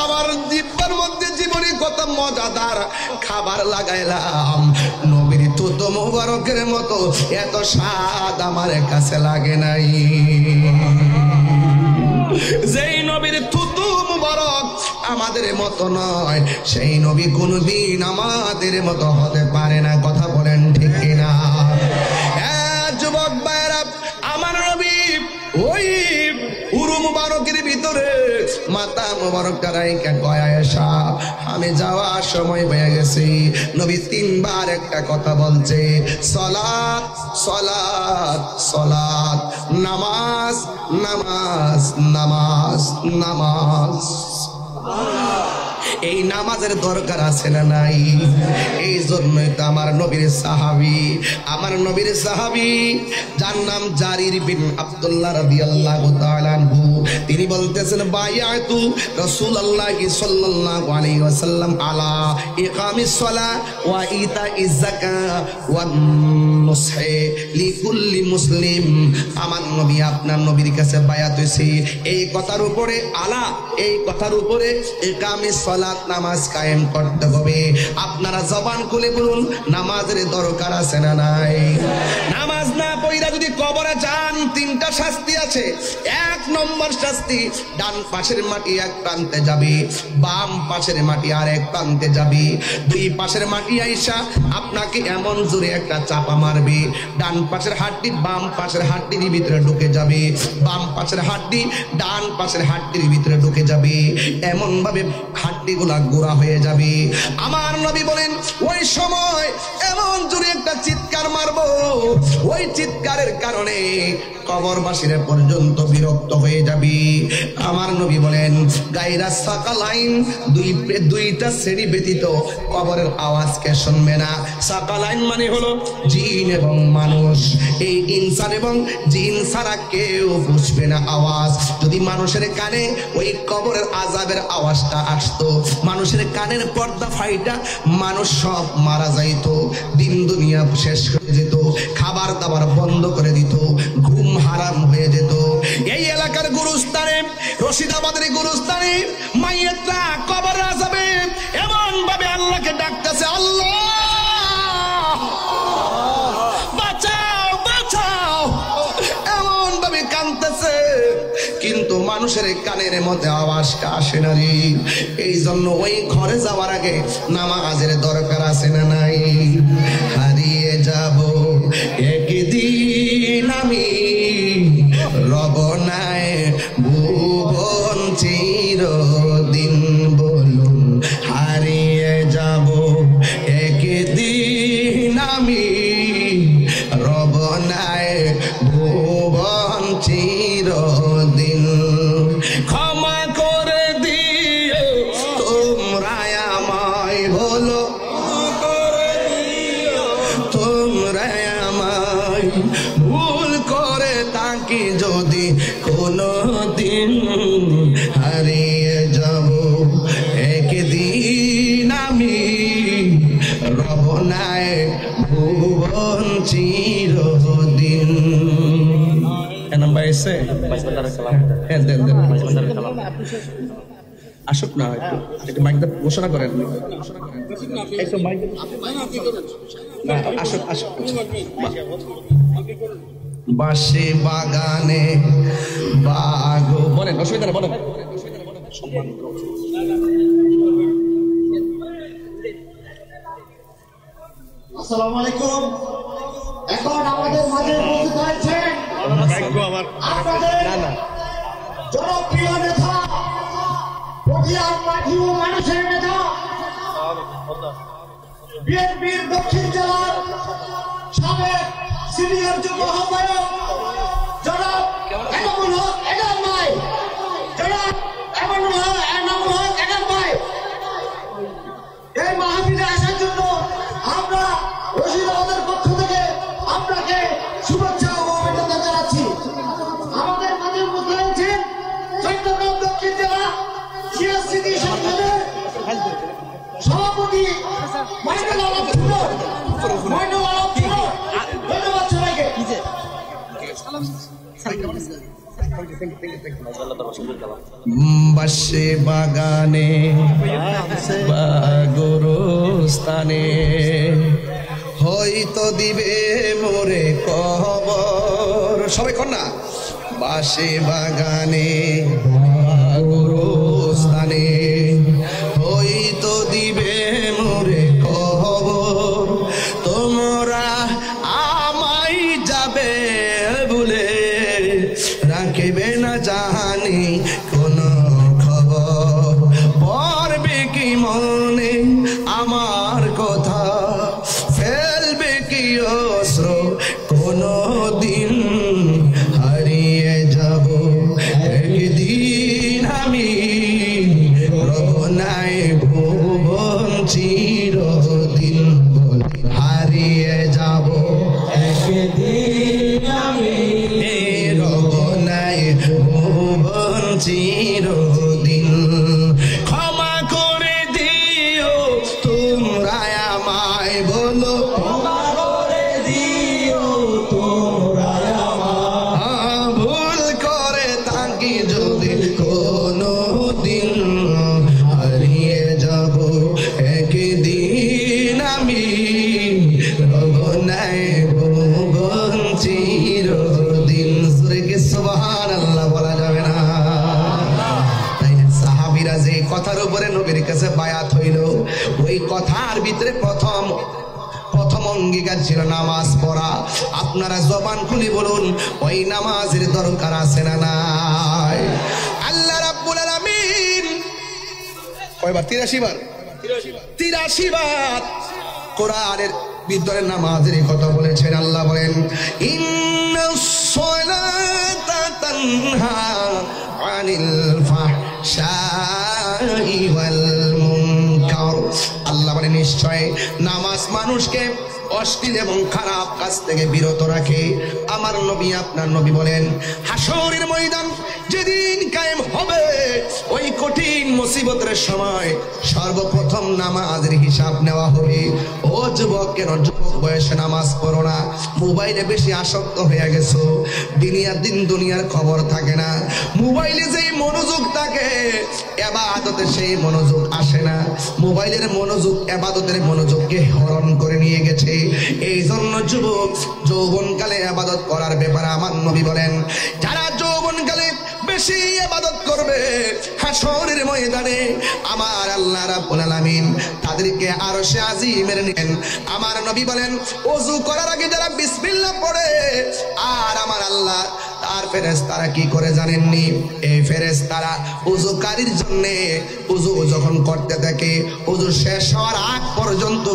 আমার জিহ্বার মধ্যে জীবনে কত মজাদার খাবার লাগাইলাম, নবীর থুতু মুবারকের মতো এত স্বাদ আমার কাছে লাগে নাই। যেই নবীর থুতু মুবারক আমাদের মতো নয়, সেই নবী কোনদিন আমাদের মতো হতে পারে না। কথা বলেন ঠিক কিনা? যুবক ভাইরা, আমার নবী ওই উরু মুবারকের ভিতরে মাথা মুবারকটা রাইখা কয়, আয়েশা আমি যাওয়ার সময় হয়ে গেছি। নবী তিনবার একটা কথা বলছে, সালাত সালাত সালাত, নামাজ নামাজ নামাজ নামাজ। এই নামাজের দরকার আছে না নাই? এই জন্যই তো আমার নবীর সাহাবী যার নাম জারির বিন আব্দুল্লাহ রাদিয়াল্লাহু তাআলা আনহু, তিনি বলতেছেন, বায়াতু রাসূলুল্লাহ সাল্লাল্লাহু আলাইহি ওয়াসাল্লাম আলা ইকামিস সালাহ ওয়া ইতাইজ যাকাত ওয়া নুসহি লিকুল্লি মুসলিম। আমার নবী আপনার নবীর কাছে বায়াত হইছে এই কথার উপরে, আলা এই কথার উপরে, ইকামিস সালাত নামাজ কায়েম করতে হবে। আপনারা জবান খুলে বলুন, নামাজের দরকার আছে না নাই? নামাজ না পড়া যদি কবরে যান, তিনটা শাস্তি আছে। এক নম্বর শাস্তি, ডান পাশের মাটি এক প্রান্তে যাবে, বাম পাশের মাটি আর এক প্রান্তে যাবে। দুই পাশের মাটি আইসা আপনাকে এমন জোরে একটা চাপা মারবে, ডান পাশের হাড্ডি বাম পাশের হাড্ডির ভিতরে ঢুকে যাবে, বাম পাশের হাড্ডি ডান পাশের হাড্ডির ভিতরে ঢুকে যাবে, এমন ভাবে হাড্ডিগুলা গোড়া হয়ে যাবে। আমার নবী বলেন, ওই সময় এমন জোরে একটা চিৎকার মারবো, ওই চিৎকারের কারণে কবরবাসীরা পর্যন্ত বিরক্ত হয়ে যাবে। আমার নবী বলেন, গায়রা সাকালাইন, দুইটা শ্রেণী ব্যতীত কবরের আওয়াজকে শুনবে না। সাকালাইন মানে হলো জিন এবং মানুষ। এই ইনসান এবং জিন ছাড়া কেউ বুঝবে না আওয়াজ। যদি মানুষের কানে ওই কবরের আযাবের আওয়াজটা আসতো, মানুষের কানের পর্দা ফাইটা মানুষ সব মারা যাইতো, দিন দুনিয়া শেষ হয়ে যেত, খাবার দাবার বন্ধ করে দিত, ঘুম হারাম হয়ে যেত। এই এলাকার গুরুস্থানে, রশিদাবাদের গুরুস্থানে মাইয়াতরা কবর আযাবে এমন ভাবে আল্লাহকে ডাকতেছে, আল্লাহ বাঁচাও বাঁচাও, এমন ভাবে কাঁদতেছে, কিন্তু মানুষের কানের মধ্যে আওয়াজটা আসে না রে। এই জন্য ওই ঘরে যাওয়ার আগে নামাজের দরকার আছে না নাই? হারিয়ে যাব একদিন আমি, রব নাই ভুবন চিরদিন, বলুন হারিয়ে যাব একদিন আমি, রব নাই ভুবন চিরদিন। ক্ষমা করে দিও তোমরা আমায়, বলো তোমরা আমায়, ভুল করে তাকে যদি কোনো দিন, হারিয়ে যাব একদিন আমি, রব নাই ভুবন চিরদিন। আসুক না, একটু মাইকটা ঘোষণা করেন, আসুক আসুক। বাসে বাগানে বাগ, বলেন অসুবিধা নেই, বলেন। আসসালামু আলাইকুম। এখন আমাদের মাঝে উপস্থিত হয়েছেন আপনাদের জনপ্রিয় নেতা, পটিয়ার মাটি ও মানুষের নেতা, বিএনপির দক্ষিণ জেলার সাবেক সিনিয়র যুব আহ্বায়ক জনাব এনামুল হক এনাম ভাই, জনাব এনামুল হক এনাম ভাই এই মাহফিলে আসার জন্য আমরা রশিদ আমাদের পক্ষ থেকে আপনাকে শুভেচ্ছা ও অভিনন্দন জানাচ্ছি। আমাদের মাঝে উপস্থিত হয়েছেন চট্টগ্রাম দক্ষিণ জেলা শিয়া স্মৃতি সংসদের সভাপতি মইনুল আলম ফুরুক। ধন্যবাদ সবাইকে। বাসে বাগানে বা গোরস্থানে হয়তো দিবে মোরে কবর। সবাই কর না, বাসে বাগানে বা গোরস্থানে হয়তো দিবে মোরে কবর। তোমরা আমায় যাবে বলে রাখবে না জানি কোন খবর। পড়বে কি মনে আমার কথা, ফেলবে কি অস্ত্র কোনো দিন হারিয়ে যাব একদিন আমি রবনায় ভুবন চিরদিন হারিয়ে যাব একদিন আমি রবনায় ভুবন চিরদিন। ক্ষমা করে দিও তোমরা আমায়, বলো ক্ষমা করে দিও তোমরা আমায়। ভুল করে থাকি যদি কোনো দিন হারিয়ে যাব একদিন আমি রবনায় ভুবন চিরদিন। সুরে সুবহানাল্লাহ বলা যাবে না। তাই সাহাবীরা যে কথার উপরে নবীর কাছে বায়াত হইল, ওই কথার ভিতরে প্রথম অঙ্গীকার ছিল নামাজ পড়া। আপনারা জবান খুলে বলুন, ওই নামাজের দরকার আছে না নাই? আল্লাহ রাব্বুল আলামিন কয়বার? 83 বার। 83 বার কোরআনের ভিতরে নামাজের কথা বলেছেন। আল্লাহ বলেন, ইন্নাস সালাতা তানহা আনিল ফাহশাই ওয়াল মুনকার। আল্লাহ বলেন, নিশ্চয় নামাজ মানুষকে অশ্লীল এবং খারাপ কাজ থেকে বিরত রাখে। আমার নবী, আপনার নবী বলেন, হাসরের ময়দান যেদিন কায়েম হবে, ওই কঠিন মুসিবতের সময় সর্বপ্রথম নামাজের হিসাব নেওয়া হবে। ও যুবক, কেন যুবক বয়সে নামাজ পড়ো না? মোবাইলে বেশি আসক্ত হয়ে গেছো, দুনিয়ার খবর থাকে না। মোবাইলে যেই মনোযোগ থাকে, ইবাদতে সেই মনোযোগ আসে না। মোবাইলের মনোযোগ ইবাদতের মনোযোগকে হরণ করে নিয়ে গেছে। এই জন্য যুবক যৌবনকালে ইবাদত করার ব্যাপারে আমার নবী বলেন, যারা যৌবনকালে বেশি ইবাদত করবে, হাসরের ময়দানে আমার আল্লাহ রাব্বুল আলামিন তাদেরকে আরশে আজিমের নেন। আমার নবী বলেন, ওযু করার আগে যারা বিসমিল্লাহ পড়ে, আর আমার আল্লাহ তার ফেরেশতারা কি করে জানেননি? এই ফেরেশতারা ওযুকারীর জন্য ওযু যখন করতে থাকে, ওযু শেষ হওয়ার আগ পর্যন্ত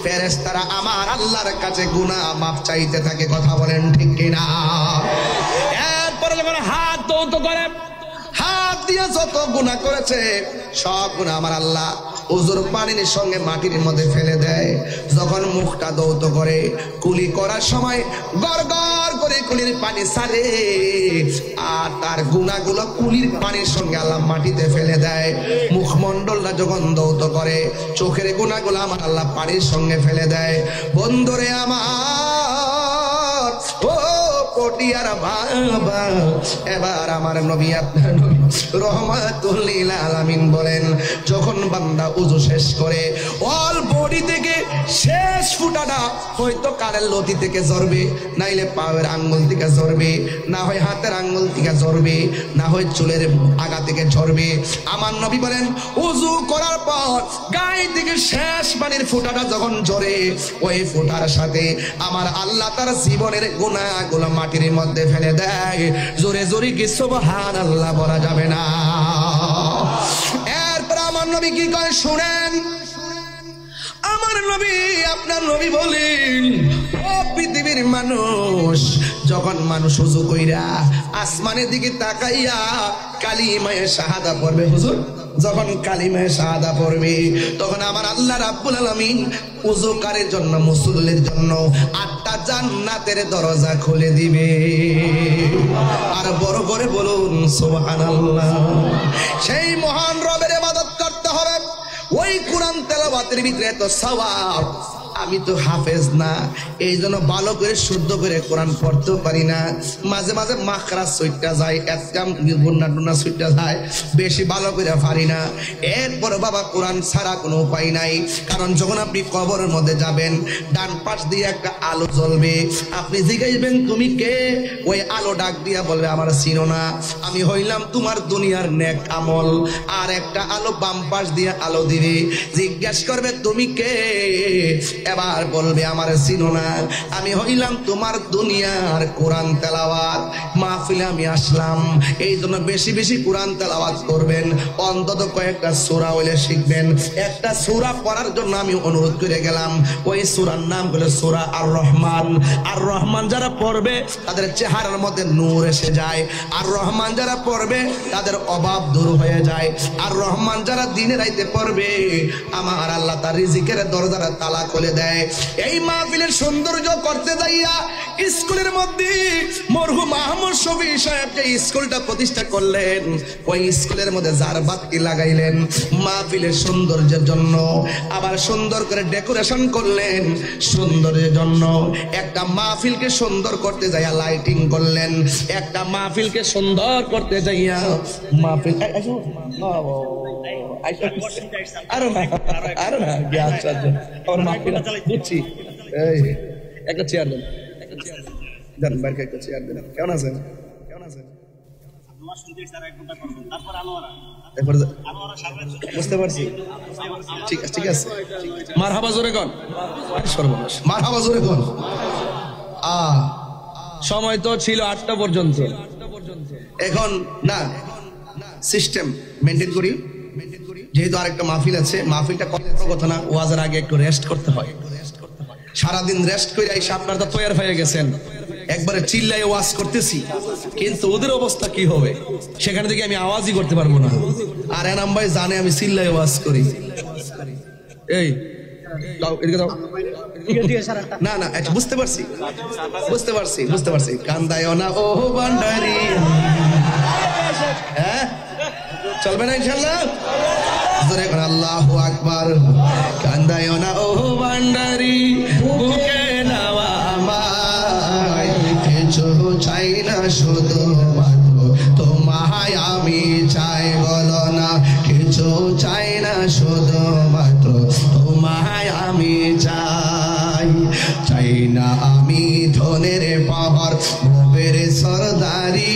ফেরেশতারা আমার আল্লাহর কাছে গুনাহ মাফ চাইতে থাকে। কথা বলেন ঠিক কিনা? এরপরে যখন হাত দৌত করে, হাত দিয়ে যত গুনাহ করেছে সব গুনাহ আমার আল্লাহ ওযুর পানির সঙ্গে মাটির মধ্যে ফেলে দেয়। যখন মুখটা দৌত করে, কুলি করার সময় গড়গড় করে কুলির পানি ছাড়ে, আর তার গুনাহগুলো কুলির পানির সঙ্গে আল্লাহ মাটিতে ফেলে দেয়। মুখমণ্ডলটা যখন দৌত করে, চোখের গুনাহগুলো আমার আল্লাহ পানির সঙ্গে ফেলে দেয়। বন্ধুরে আমার, ও পটিয়ার বাবা, এবার আমার নবী, আপনার নবী রহমাতুল লিল আলামিন বলেন, যখন বান্দা ওযু শেষ করে, অল বডি থেকে শেষ ফুটাটা হয়তো কানের লতি থেকে ঝরবে, নাইলে পায়ের আঙ্গুল থেকে ঝরবে, না হয় হাতের আঙ্গুল থেকে ঝরবে, না হয় চুলের আগা থেকে ঝরবে। আমার নবী বলেন, ওযু করার পর গায়ে থেকে শেষ পানির ফোঁটাটা যখন ঝরে, ওই ফোঁটার সাথে আমার আল্লাহ তার জীবনের গুনাহগুলো মাটির মধ্যে ফেলে দেয়। জোরে জোরে কি সুবহানাল্লাহ বলা যাবে না? এরপর আমার নবী কি কয় শুনেন, আমার আমার নবী আপনার নবী বলেন, ও পৃথিবীর মানুষ, যখন মানুষ ওযু কইরা আসমানের দিকে তাকাইয়া কালিমায়ে শাহাদা পড়বে, হুজুর যখন কালিমায়ে শাহাদা পড়বে, তখন আমার আল্লাহ রাব্বুল আলামিন ওযুকারের জন্য, মুসল্লির জন্য 8টা জান্নাতের দরজা খুলে দিবে। আর বড় করে বলুন সুবহানাল্লাহ। সেই মহান রবের ইবাদত করতে হবে। ওই কোরআন তেলাওয়াতের ভিতরে তো সওয়াব। আমি তো হাফেজ না, এই জন্য ভালো করে শুদ্ধ করে কোরআন পড়তেও পারি না, মাঝে মাঝে মাখরাজ ছুইটা যায়, একদম গুন্না টুন্না ছুইটা যায়, বেশি ভালো করে পারি না। এরপর বাবা কোরআন ছাড়া কোনো উপায় নাই, কারণ যখন আপনি কবরের মধ্যে যাবেন ডান পাশ দিয়ে একটা আলো জ্বলবে, আপনি জিজ্ঞাসবেন তুমি কে, ওই আলো ডাক দিয়া বলবে আমার চিনো না, আমি হইলাম তোমার দুনিয়ার নেক আমল। আর একটা আলো বাম পাশ দিয়ে আলো দিবে, জিজ্ঞাসা করবে তুমি কে, এবার বলবে আমার চিনো না, আমি হইলাম তোমার দুনিয়ার কোরআন তেলাওয়াত মাহফিলে আমি আসলাম। এই জন্য বেশি বেশি কোরআন তেলাওয়াত করবেন, অন্তত কয়েকটা সূরা হইলে শিখবেন। একটা সূরা পড়ার জন্য আমি অনুরোধ করে গেলাম, ওই সূরার নাম হলো সূরা আর রহমান। আর রহমান যারা পড়বে তাদের চেহারার মধ্যে নূর এসে যায়, আর রহমান যারা পড়বে তাদের অভাব দূর হয়ে যায়, আর রহমান যারা দিনে রাইতে পড়বে আমার আল্লাহ তার রিজিকের দরজাটা তালা খুলে দেয়। এই মাহফিলের সৌন্দর্য করতে যাইয়া স্কুলের মধ্যে মরহুম আহমদ শফি সাহেব যে স্কুলটা প্রতিষ্ঠা করলেন, ওই স্কুলের মধ্যে জারবাতি লাগাইলেন মাহফিলের সৌন্দর্যের জন্য, আবার সুন্দর করে ডেকোরেশন করলেন সৌন্দর্যের জন্য। একটা মাহফিলকে সুন্দর করতে যাইয়া লাইটিং করলেন, একটা মাহফিলকে সুন্দর করতে যাইয়া মাহফিল বুঝছি। একটা চেয়ার দেন, একটা চেয়ার দেন। কেমন আছেন? বুঝতে পারছি, ঠিক আছে ঠিক আছে। মারহাবা জোরে কোন, সর্বনাশ, মারহাবা জোরে কোন। সময় তো ছিল 8টা পর্যন্ত, এখন না সিস্টেম মেনটেন করি, যেহেতু আরেকটা মাহফিল আছে, মাহফিলটা কথা না, ওয়াজের আগে একটু রেস্ট করতে হয়। সারাদিন রেস্ট করে এসে আপনারা তো তৈয়ার হয়ে গেছেন, একবারে চিল্লাই ওয়াজ করতেছি, কিন্তু ওদের অবস্থা কি হবে, সেখানে থেকে আমি আওয়াজই করতে পারবো না। আর এনাম ভাই জানে আমি চিল্লাই ওয়াজ করি। এই এদিকে দাও, না না বুঝতে পারছি বুঝতে পারছি বুঝতে পারছি। কান্দায় না ও ভান্ডারি, হ্যাঁ চলবে না ইনশাল্লাহ। আল্লাহু আকবার। কান্দায় না ও ভান্ডারি, বুকে নাওয়া আমায়, কিছু চাই না শুধু তোমায় আমি চাই, বলো না কিছু চাই না শুধু মাত্র তোমায় আমি চাই। চাই না আমি ধনের পাহার ভবের সরদারি,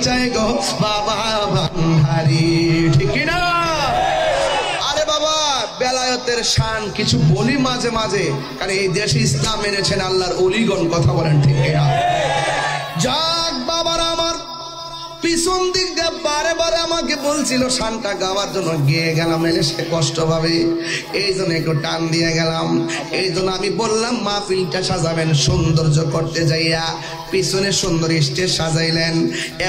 চাই গো বাবা ভান্ডারি, ঠিক না? আরে বাবা বেলায়েতের শান কিছু বলি মাঝে মাঝে, কারণ এই দেশে ইসলাম এনেছেন আল্লাহর ওলিগণ, কথা বলেন ঠিক না? যাক বাবার আমার পিছন দিক দিয়ে বারে বারে আমাকে বলছিল শানটা গাওয়ার জন্য, গিয়ে গেলাম, এলে সে কষ্ট পাবে, এই জন্য একটু টান দিয়ে গেলাম। এই জন্য আমি বললাম মাহফিলটা সাজাবেন সৌন্দর্য করতে যাইয়া, পিছনে সুন্দর স্টেজ সাজাইলেন।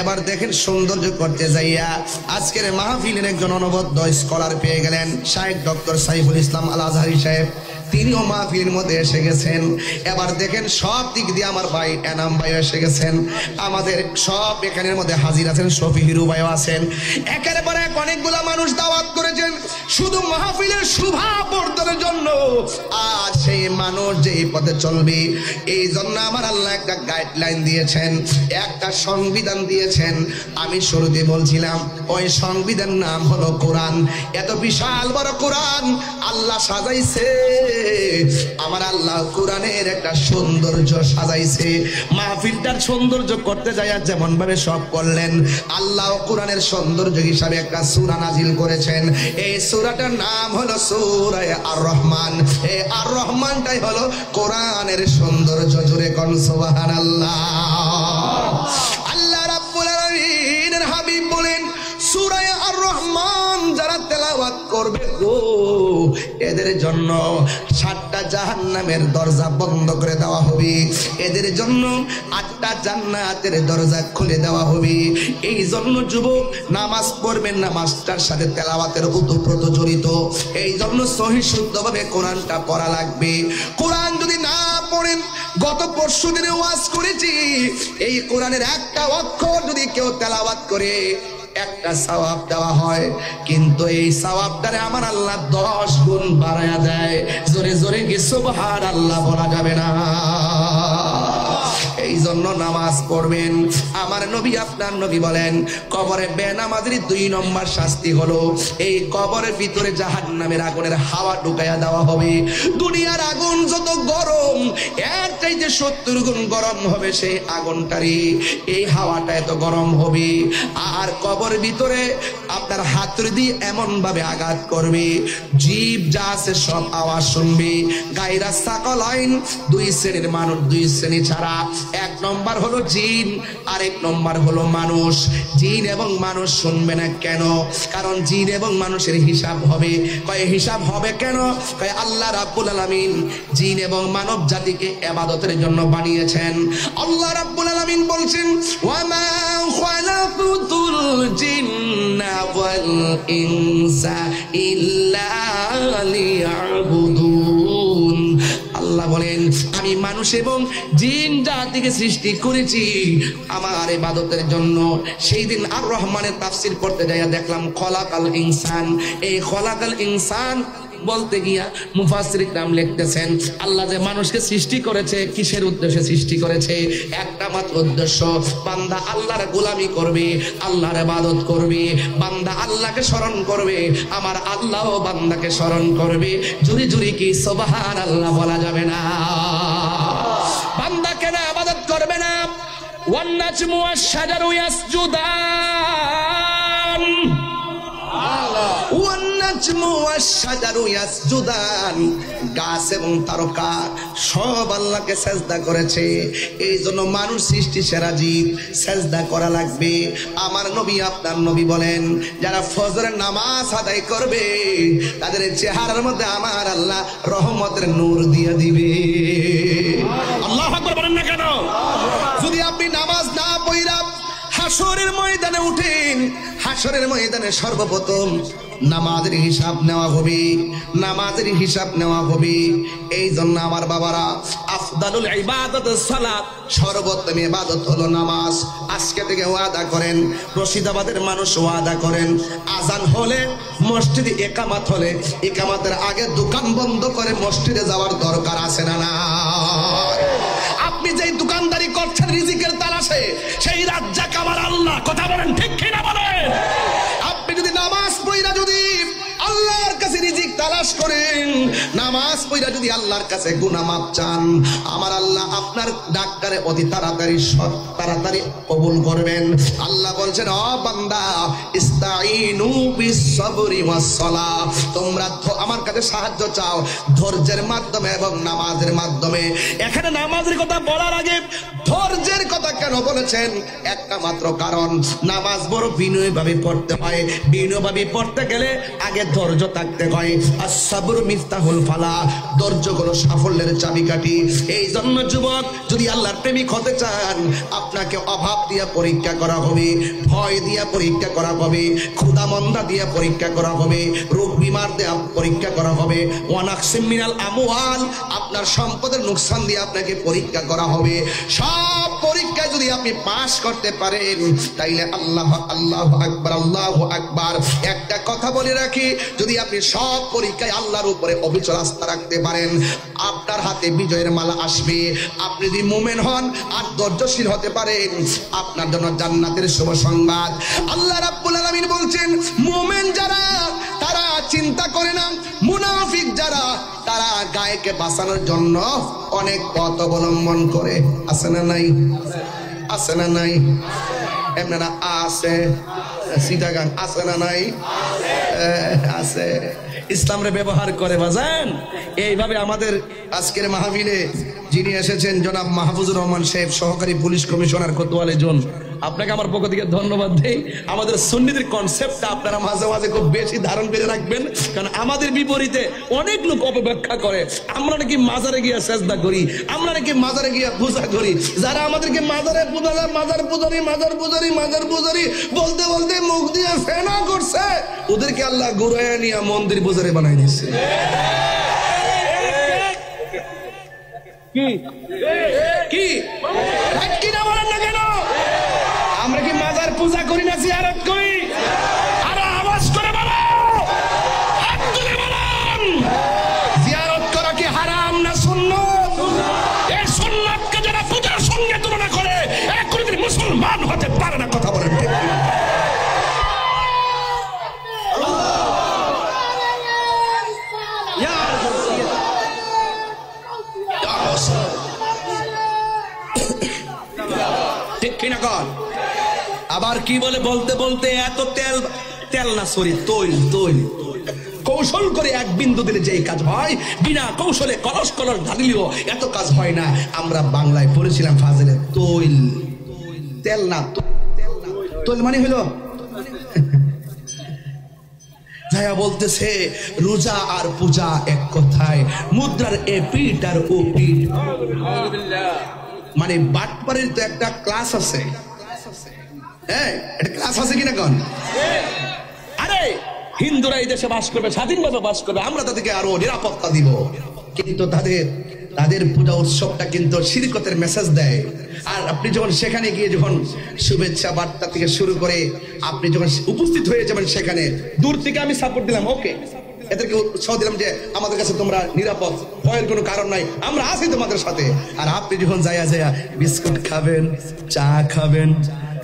এবার দেখেন সৌন্দর্য করতে যাইয়া আজকের মাহফিলের একজন অনবদ্য স্কলার পেয়ে গেলেন, শায়েখ ডক্টর সাইফুল ইসলাম আল আজহারি সাহেব, তিনিও মাহফিলের মধ্যে এসে গেছেন। এবার দেখেন সব দিক দিয়ে আমার ভাই এনাম ভাই এসে গেছেন, আমাদের সব এখানের মধ্যে হাজির আছেন, শফি হিরু ভাইও আছেন, একের পর এক অনেকগুলা মানুষ দাওয়াত করেছেন শুধু মাহফিলের শোভা বর্ধনের জন্য। আর সেই মানুষ যেই পথে চলবে, এই জন্য আমার আল্লাহ একটা গাইডলাইন দিয়েছেন, একটা সংবিধান দিয়েছেন। আমি শুরুতে বলছিলাম ওই সংবিধান নাম হলো কোরআন। এত বিশাল বড় কোরআন আল্লাহ সাজাইছে, আমার আল্লাহ কোরআনের একটা সৌন্দর্য সাজাইছে। মাহফিলটার সৌন্দর্য করতে যায় যেমন ভাবে সব করলেন, আল্লাহ কোরআনের সৌন্দর্য হিসাবে একটা সূরা নাজিল করেছেন। এই সূরাটার নাম হলো সূরা আর রহমান। এই আর রহমানটাই হলো কোরআনের সৌন্দর্য। জোরে কোন সুবহানাল্লাহ। আল্লাহ রাব্বুল আলামিনের হাবিব বলেন সূরা আর রহমান যারা তেলাওয়াত করবে গো, এদের জন্য 7টা জাহান্নামের দরজা বন্ধ করে দেওয়া হবে, এদের জন্য 8টা জান্নাতের দরজা খুলে দেওয়া হবে। এই জন্য যুবক নামাজ পড়বেন, নামাজটার সাথে তেলাওয়াতের ওতপ্রোত জড়িত। এই জন্য সহিহ শুদ্ধভাবে কোরআনটা পড়া লাগবে। কোরআন যদি না পড়েন, গত পরশু দিনে ওয়াজ করেছি, এই কোরআনের একটা অক্ষর যদি কেউ তেলাওয়াত করে একটা সওয়াব দেওয়া হয়, কিন্তু এই সওয়াবটারে আমার আল্লাহ 10 গুণ বাড়ায়া দেয়। জোরে জোরে কি সুবহানাল্লাহ বলা যাবে না? এই জন্য নামাজ পড়বেন। আমার নবী, আপনার নবী বলেন, কবরে বেনামাজির 2 নম্বর শাস্তি হলো এই কবরের ভিতরে জাহান্নামের আগুনের হাওয়া ঢুকাইয়া দেওয়া হবে। দুনিয়ার আগুন যত গরম, এর চাইতে 70 গুণ গরম হবে সেই আগুনটারি। এই হাওয়াটা এত গরম হবে, আর কবরের ভিতরে আপনার হাতুড়ি দিয়ে এমন ভাবে আঘাত করবে, জীব যা আছে সব আওয়াজ শুনবে। গায়রা সাকালাইন, 2 শ্রেণীর মানুষ, 2 শ্রেণী ছাড়া। 1 নম্বর হলো জিন, আরেক নম্বর হলো মানুষ। জিন এবং মানুষ শুনবে না কেন? কারণ জিন এবং মানুষের হিসাব হবে। কয় হিসাব হবে কেন? কয় আল্লাহ রাব্বুল আলামিন জিন এবং মানব জাতিকে ইবাদতের জন্য বানিয়েছেন। আল্লাহ রাব্বুল আলামিন বলছেন, ওয়া মা খালাকুতুল জিন্না ওয়াল ইনসা ইল্লা লিয়াবুদুন। আল্লাহ বলেন, আমি মানুষ এবং জিন জাতিকে সৃষ্টি করেছি আমার ইবাদতের জন্য। সেই দিন আর রহমানের তাফসীর পড়তে যাইয়া দেখলাম খলাকাল ইনসান। এই খলাকাল ইনসান বলতে গিয়া মুফাসসির ইকরাম লিখতেছেন, আল্লাহ যে মানুষকে সৃষ্টি করেছে, কিসের উদ্দেশ্যে সৃষ্টি করেছে? একটা মাত্র উদ্দেশ্য, বান্দা আল্লাহর গোলামি করবে, আল্লাহর ইবাদত করবে, বান্দা আল্লাহকে স্মরণ করবে, আমার আল্লাহও বান্দাকে স্মরণ করবে। জুরি জুরি কি সুবহানাল্লাহ বলা যাবে না? বান্দা কেন ইবাদত করবে না? ওয়ান নাজমু ওয়াশ-শাজারু ইয়াসজুদান, গাছ এবং তারকা সব আল্লাহকে সেজদা করেছে। এই জন্য মানুষ সৃষ্টি সেরা জীব, সেজদা করা লাগবে। আমার নবী, আপনার নবী বলেন, যারা ফজরের নামাজ আদায় করবে তাদের চেহারার মধ্যে আমার আল্লাহ রহমতের নূর দিয়ে দিবে। আল্লাহু আকবার বলেন না কেন? যদি আপনি নামাজ না পড়া হাসরের ময়দানে উঠেন, হাসরের ময়দানে সর্বপ্রথম নামাজের হিসাব নেওয়া হবে, নামাজের হিসাব নেওয়া হবে। এই জন্য আমার বাবারা, আফদালুল ইবাদাতুস সালাত, সর্বোত্তম ইবাদত হলো নামাজ। আজকে থেকে ওয়াদা করেন, রশিদাবাদের মানুষ ওয়াদা করেন, আজান হলে মসজিদে ইকামত হলে ইকামতের আগে দোকান বন্ধ করে মসজিদে যাওয়ার দরকার আছে না? না। আপনি যেই দোকানদারি করছেন রিজিকের তালাশে, সেই রাজ্জাক আমার আল্লাহ। কথা বলেন ঠিক কিনা বলেন? আপনি যদি নামাজ পড়া যদি আল্লাহর কাছে রিজিক তালাশ করেন, নামাজ পড়া যদি আল্লাহর কাছে গুনাহ মাফ চান, আমার আল্লাহ আপনার ডাক্তারে অতি তাড়াতাড়ি কবুল করবেন। আল্লাহ বলছেন, ও বান্দা, ইস্তাইনু বিস-সাবরি ওয়াস-সালাহ, তোমরা আমার কাছে সাহায্য চাও ধৈর্যের মাধ্যমে এবং নামাজের মাধ্যমে। এখানে নামাজের কথা বলার আগে ধৈর্যের কথা কেন বলেছেন? একটা মাত্র কারণ, নামাজ বড় বিনয়ভাবে পড়তে হয়। বিনয়ভাবে পড়তে গেলে আগে ধৈর্য থাকতে হয়। আস-সাবরু মিফতাহুল ফালাহ, ধৈর্য হলো সাফল্যের চাবিকাঠি। এই জন্য যুবক, যদি আল্লাহর প্রেমিক হতে চান, আপনাকে অভাব দিয়ে পরীক্ষা করা হবে, ভয় দিয়ে পরীক্ষা করা হবে, ক্ষুধা মন্দা দিয়ে পরীক্ষা করা হবে, রোগ বিমার দিয়ে পরীক্ষা করা হবে, ওয়ানাকসিম মিনাল আমওয়াল, আপনার সম্পদের নুকসান দিয়ে আপনাকে পরীক্ষা করা হবে। সব পরীক্ষায় যদি আপনি পাস করতে পারেন, তাইলে আল্লাহ আল্লাহু আকবার, আল্লাহু আকবার। একটা কথা বলে রাখি, যদি আপনি সব পরীক্ষায় আল্লাহর উপরে অবিচল আস্থা রাখতে পারেন, আপনার হাতে বিজয়ের মালা আসবে। আপনি যদি মুমিন হন আর ধৈর্যশীল হতে পারেন, আপনার জন্য জান্নাতের শুভ সংবাদ। আল্লাহ রাব্বুল আলামিন বলছেন, মুমিন যারা তারা চিন্তা করে না, মুনাফিক যারা তারা গায়কে বাঁচানোর জন্য অনেক পথ অবলম্বন করে। আছে না নাই? আছে না নাই? এমনি না আছে? সিটাগাং আছে না নাই? আছে। ইসলামরে ব্যবহার করে বাজান। এইভাবে আমাদের আজকের মাহফিলে যিনি এসেছেন জনাব মাহফুজুর রহমান সাহেব, সহকারী পুলিশ কমিশনার কোতোয়ালি জোন, আপনাকে আমার পক্ষ থেকে ধন্যবাদ দেই। আমাদের সুন্নিদের কনসেপ্টটা আপনারা মাঝে মাঝে খুব বেশি ধারণ করে রাখবেন, কারণ আমাদের বিপরীতে অনেক লোক অপব্যাখ্যা করে। আমরা নাকি মাজারে গিয়ে সেজদা করি, আমরা নাকি মাজারে গিয়ে পূজা করি। যারা আমাদেরকে মাজারে পূজা, মাজার পূজারি মাজার পূজারি মাজার পূজারি বলতে বলতে মুখ দিয়ে ফেনা করছে, ওদেরকে আল্লাহ ঘুরাইয়া নিয়ে মন্দির পূজারি বানাই দিচ্ছে। কি কি কি না বলেন না কেন? আমরা কি মাজার পূজা করি না জিয়ারত করি? আরো আওয়াজ করে বলো, হাত তুলে বলুন, জিয়ারত করা কি হারাম না সুন্নাত? এই সুন্নাতকে যারা পূজার সঙ্গে তুলনা করে এরা কোনদিন মুসলমান হতে পারে না। কথা বলেন ঠিক কি? ঠিক কিনা কর? আবার কি বলে বলতে বলতে এত তেল, তেল না সরি তৈল, তৈল কৌশল করে এক বিন্দু দিলে যে কাজ হয়, বিনা কৌশলে কলস কলস ঢালিলেও এত কাজ হয় না। আমরা বাংলায় পড়েছিলাম ফাজিলে, তৈল, তেল না, তৈল মানে হলো যায়া বলতেছে রোজা আর পূজা এক কথায়, মুদ্রার এ পিঠ আর ও পিঠ। মানে বাটপাড়ির তো একটা ক্লাস আছে, হ্যাঁ এটা ক্লাস আছে কিনা কোন? আরে হিন্দুরা এই দেশে বাস করবে, স্বাধীনভাবে বাস করবে, আমরা তাদেরকে আরো নিরাপত্তা দিব, কিন্তু তাদের পূজা উৎসবটা কিন্তু শিরকতের মেসেজ দেয়। আর আপনি যখন সেখানে গিয়ে যখন শুভেচ্ছা বার্তা থেকে শুরু করে আপনি যখন উপস্থিত হয়ে যাবেন সেখানে, দূর থেকে আমি সাপোর্ট দিলাম, ওকে এদেরকে উৎসাহ দিলাম যে আমাদের কাছে তোমরা নিরাপদ, ভয়ের কোনো কারণ নাই, আমরা আছি তোমাদের সাথে। আর আপনি যখন যাইয়া বিস্কুট খাবেন, চা খাবেন,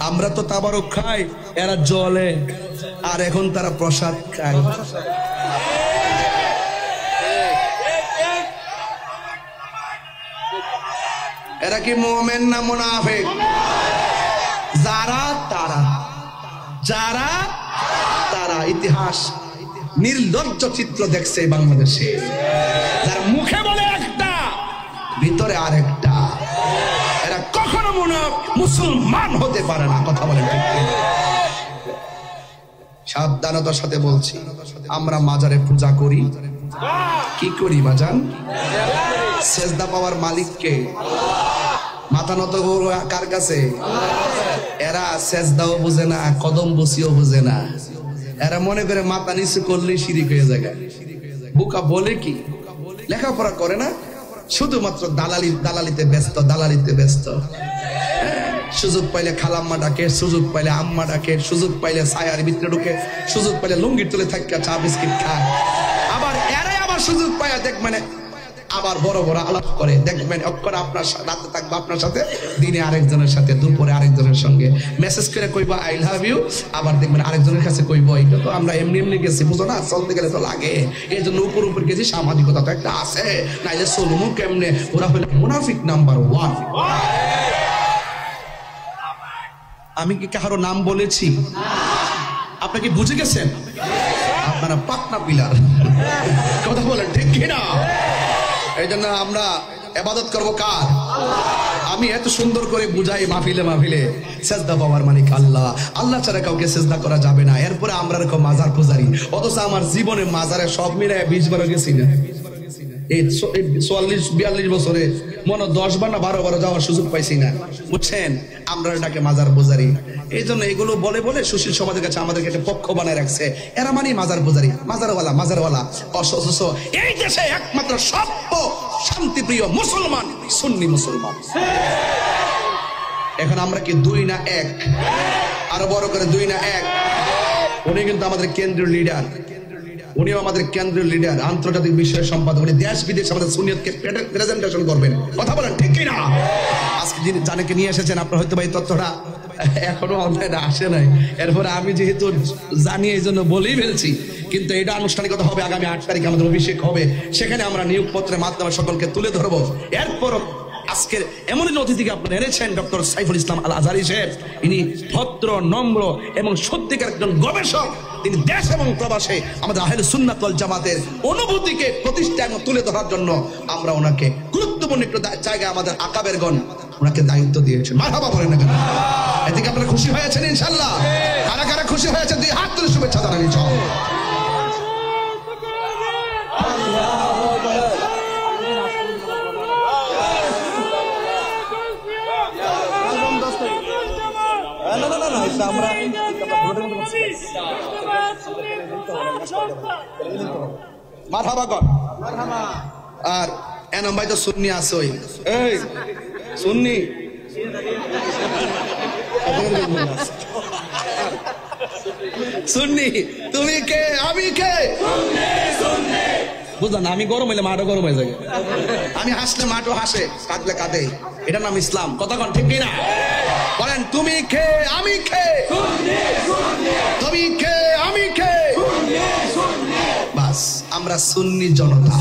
আমরা তো তাবারক খাই, এরা জলে, আর এখন তারা প্রসাদ খায়। এরা কি মুমিন না মুনাফিক? যারা তারা ইতিহাস নির্লজ্জ চিত্র দেখছে বাংলাদেশে, যার মুখে বলে একটা ভিতরে আরেকটা, এরা কখনো মুসলমান হতে পারে না। কথা বলেন ঠিক কিনা? সাবধানতার সাথে বলছি, আমরা মাজারে পূজা করি, কি করি বাজান? সেজদা পাওয়ার মালিককে, মাথা নত কার কাছে? এরা সেজদাও বুঝে না, কদম বসিও বুঝে না, এরা মনে করে মাথা নিচু করলেই শিরিক হয়ে যায়। বুকা বলে কি? লেখাপড়া করে না, শুধুমাত্র দালালিতে ব্যস্ত। সুযোগ পাইলে খালাম্মা ডাকে, সুযোগ পাইলে আম্মা ডাকে, সুযোগ পাইলে ছায়ার ভিতরে ঢুকে, সুযোগ পাইলে লুঙ্গির তুলে থাকে চা বিস্কিট খায়। আবার এরাই আবার সুযোগ পায় দেখ মানে আবার বড় বড় আলাপ করে, দেখবেন অক্ষর আপনার রাতে থাকবে আপনার সাথে, দিনে আরেকজনের সাথে, দুপুরে আরেকজনের সঙ্গে মেসেজ করে কইবা আই লাভ ইউ, আবার দেখবেন আরেকজনের কাছে কইব এটা তো আমরা এমনি গেছি, বুঝো না, চলতে গেলে তো লাগে, এই জন্য উপর গেছি, সামাজিকতা তো একটা আছে, নাইলে চলুমু কেমনে? ওরা হলো মুনাফিক নাম্বার 1। আমি কি কারো নাম বলেছি? আপনি কি বুঝে গেছেন? আপনারা পাকনা পিলার। কথা বলেন ঠিক কিনা? এই জন্য আমরা ইবাদত করবো কার? আমি এত সুন্দর করে বুঝাই মাহফিলে, সেজদা পাওয়ার মালিক আল্লাহ, আল্লাহ ছাড়া কাউকে সেজদা করা যাবে না। এরপরে আমরা এরকম মাজার পূজারি, অথচ আমার জীবনে মাজারে সব মিলে 20 বার গেছি না, এই 44-42 বছরে মনে 10 বার না 12 বার যাওয়ার সুযোগ পাইছি না, বুঝছেন? আমরা এটাকে মাজার পূজারি। এই জন্য এগুলো বলে বলে সুশীল সমাজের কাছে আমাদেরকে একটা পক্ষ বানায় রাখছে, এরা মানে মাজার পূজারি, মাজারওয়ালা। অথচ এই দেশে একমাত্র সভ্য শান্তিপ্রিয় মুসলমান সুন্নি মুসলমান। এখন আমরা কি 2 না 1? আরো বড় করে 2 না 1? উনি কিন্তু আমাদের কেন্দ্রীয় লিডার, উনিও আমাদের কেন্দ্রীয় লিডার, আন্তর্জাতিক বিষয়ের সম্পাদক, উনি দেশ বিদেশ আমাদের সুন্নিয়তকে প্রেজেন্টেশন করবেন। কথা বলেন ঠিক কিনা? আজকে যিনি জানেকে নিয়ে এসেছেন, আপনার হয়তো এই তথ্যটা এখনো অনলাইনে আসে নাই, এরপরে আমি যেহেতু জানি এই জন্য বলেই ফেলছি, কিন্তু এটা আনুষ্ঠানিকতা হবে আগামী 8 তারিখে আমাদের অভিষেক হবে, সেখানে আমরা নিয়োগপত্রের মাধ্যমে সকলকে তুলে ধরবো। এরপর আজকের এমন অতিথিকে আপনারা এনেছেন ডক্টর সাইফুল ইসলাম আল আজহারী সাহেব। ইনি ভদ্র, নম্র এবং সত্যিকার একজন গবেষক। তিনি দেশ এবং প্রবাসে আমাদের আহলে সুন্নাত ওয়াল জামাতের অনুভূতিকে প্রতিষ্ঠা এবং তুলে ধরার জন্য আমরা ওনাকে গুরুত্বপূর্ণ একটু জায়গায় আমাদের আকাবেরগণ ওনাকে দায়িত্ব দিয়েছেন। মারহাবা বলেন না কেন? এদিকে আপনারা খুশি হয়েছেন ইনশাআল্লাহ? কারা কারা খুশি হয়েছে দুই হাত তুলে শুভেচ্ছা জানানি চল। মারহাবা কর। আর এনাম ভাই তো সুন্নি আসই, এই সুন্নি সুন্নি, তুমি কে আমি কে বুঝলাম না। আমি গরম হইলে মাঠও গরম হয়ে যায়, আমি হাসলে মাঠও হাসে, কাঁদলে কাঁদে। এটার নাম ইসলাম। কথা কন ঠিক কিনা? বলেন তুমি কে আমি কে, তুমি কে আমি কে। বাস আমরা সুন্নি জনতা।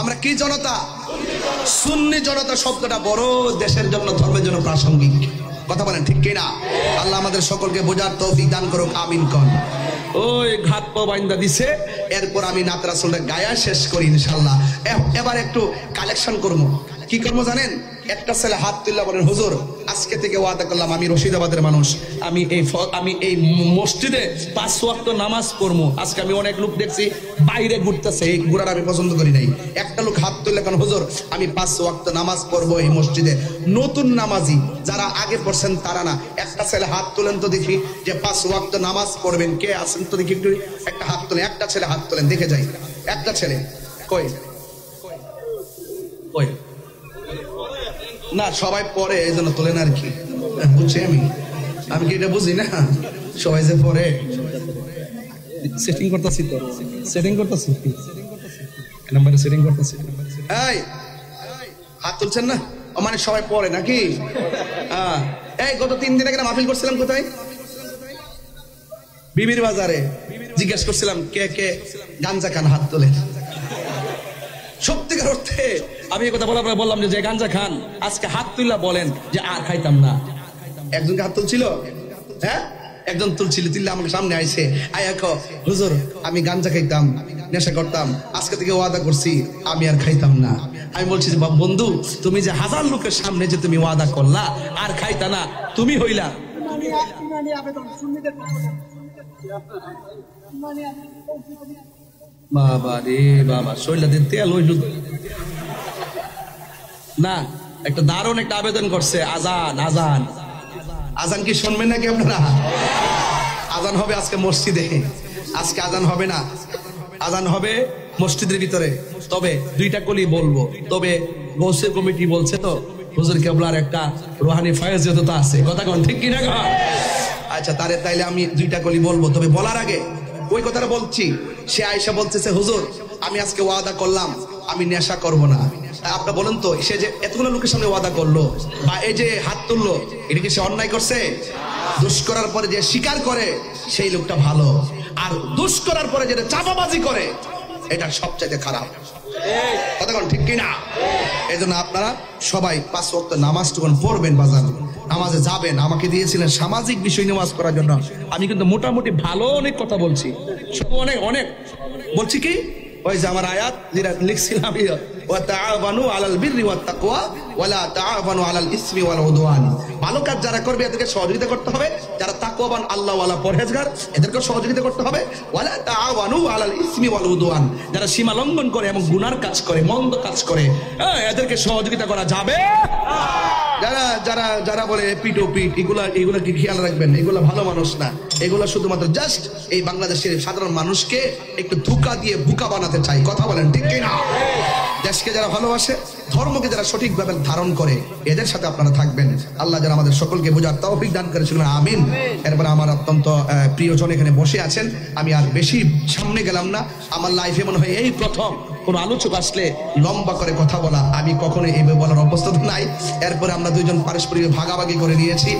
আমরা কি জনতা? সুন্নি জনতা শব্দটা বড় দেশের জন্য, ধর্মের জন্য প্রাসঙ্গিক। কথা বলেন ঠিক কিনা? আল্লাহ আমাদের সকলকে বোঝার তৌফিক দান করুক, আমিন কন। ওই ঘাত পা বাইন্দা দিছে, এরপর আমি নাত রাসূলের গায়া শেষ করি ইনশাআল্লাহ। এবার একটু কালেকশন করবো। কি করবো জানেন? একটা ছেলে হাত তুললা বলেন, হুজুর আজকে থেকে ওয়াদা করলাম, আমি রশিদাবাদের মানুষ, আমি এই মসজিদে 5 ওয়াক্ত নামাজ পড়বো। আজকে আমি অনেক লোক দেখছি বাইরে ঘুরতেছে, এই ঘোরার আমি পছন্দ করি নাই। একটা লোক হাত তুললে কেন, হুজুর আমি 5 ওয়াক্ত নামাজ পড়বো এই মসজিদে। নতুন নামাজি যারা আগে পড়ছেন তারা না। একটা ছেলে হাত তুলেন তো দেখি যে 5 ওয়াক্ত নামাজ পড়বেন। কে আছেন তো দেখি, একটু একটা হাত তুলেন। একটা ছেলে হাত তুলেন, দেখে যাই। একটা ছেলে কই কই না, সবাই পরে এই জন্য তোলেন আর কি, বুঝছি আমি কি এটা বুঝি না? সবাই যে পরে সেটিং করতেছি, তো সেটিং করতেছি, নাম্বারে সেটিং করতেছি। এই হাত তুলছেন না, মানে সবাই পরে নাকি? এই গত 3 দিন আগে মাহফিল করছিলাম, কোথায়? বিবির বাজারে। জিজ্ঞেস করছিলাম কে কে গাঞ্জা খান, হাত তোলেন। সত্যিকার অর্থে আমি এই কথা বলার পরে বললাম যে গাঞ্জা খান আজকে হাত তুললা বলেন যে আর খাইতাম না। একজনকে হাত তুলছিল, হ্যাঁ একজন তুলছিল, তুললে আমাকে সামনে আইছে, আয়াকো হুজুর আমি গাঞ্জা খাইতাম, নেশা করতাম, আজকে থেকে ওয়াদা করছি আমি আর খাইতাম না। আমি বলছি যে বন্ধু, তুমি যে 1000 লোকের সামনে যে তুমি ওয়াদা করলা আর খাইতা না, তুমি হইলা বাবা রে বাবা, শরীরে তেল হইল না। একটা দারুণ একটা আবেদন করছে, আজান আজান আজান কি শুনবেন নাকি আপনারা? আজান হবে আজকে মসজিদে, আজকে আজান হবে না, আজান হবে মসজিদের ভিতরে। তবে 2টা কলি বলবো, তবে গৌসের কমিটি বলছে তো হুজুর কেবলার একটা রুহানি ফয়েজতা আছে। কথা কোন ঠিক কিনা? আচ্ছা তাইলে আমি 2টা কলি বলবো, তবে বলার আগে ওই কথাটা বলছি। সে আয়েশা বলতেছে হুজুর আমি আজকে ওয়াদা করলাম আমি নেশা করব না। আপনি বলেন তো, সে যে এতগুলো লোকের সামনে ওয়াদা করলো বা এই যে হাত তুললো, এটা কি সে অন্যায় করছে? দোষ করার পরে যে স্বীকার করে সেই লোকটা ভালো, আর দোষ করার পরে যেটা চাপাবাজি করে এটা সবচাইতে খারাপ। কতক্ষণ ঠিক কিনা? এই জন্য আপনারা সবাই 5 ওয়াক্ত নামাজ টুকুন পড়বেন, বাজার নামাজে যাবেন। আমাকে দিয়েছিলেন সামাজিক বিষয় নামাজ করার জন্য, আমি কিন্তু মোটামুটি ভালো অনেক কথা বলছি, সব অনেক অনেক বলছি। কি ওই যে আমার আয়াত যেটা লিখছিলাম, ওয়া তাআওয়ানু আলাল বিররি ওয়াত তাকওয়া ওয়া লা তাআওয়ানু আলাল ইসমি ওয়াল উদওয়ান। ভালো কাজ যারা করবে এদেরকে সহযোগিতা করতে হবে, যারা তাকওয়াবান আল্লাহওয়ালা পরহেজগার এদেরকে সহযোগিতা করতে হবে। ওয়া লা তাআওয়ানু আলাল ইসমি ওয়াল উদওয়ান, যারা সীমা লঙ্ঘন করে এবং গুনার কাজ করে, মন্দ কাজ করে, এদেরকে সহযোগিতা করা যাবে। যারা যারা যারা বলে পিট ও পিট, এগুলা কি খেয়াল রাখবেন, এগুলা ভালো মানুষ না। এগুলা শুধুমাত্র জাস্ট এই বাংলাদেশের সাধারণ মানুষকে একটু ধোঁকা দিয়ে বোকা বানাতে চাই। কথা বলেন ঠিক কিনা? দেশকে যারা ভালোবাসে, ধর্মকে যারা সঠিকভাবে ধারণ করে, এদের সাথে আপনারা থাকবেন। আল্লাহ যারা আমাদের সকলকে বোঝার তৌফিক দান করেছিলেন, আমিন। এরপরে আমার অত্যন্ত প্রিয়জন এখানে বসে আছেন, আমি আর বেশি সামনে গেলাম না। আমার লাইফে মনে হয় এই প্রথম কোন আলোচক আসলে লম্বা করে কথা বলা, আমি কখনো এইভাবে বলার অবস্থা নাই। এরপরে আমরা 2জন পারস্পরিক ভাগাভাগি করে নিয়েছি।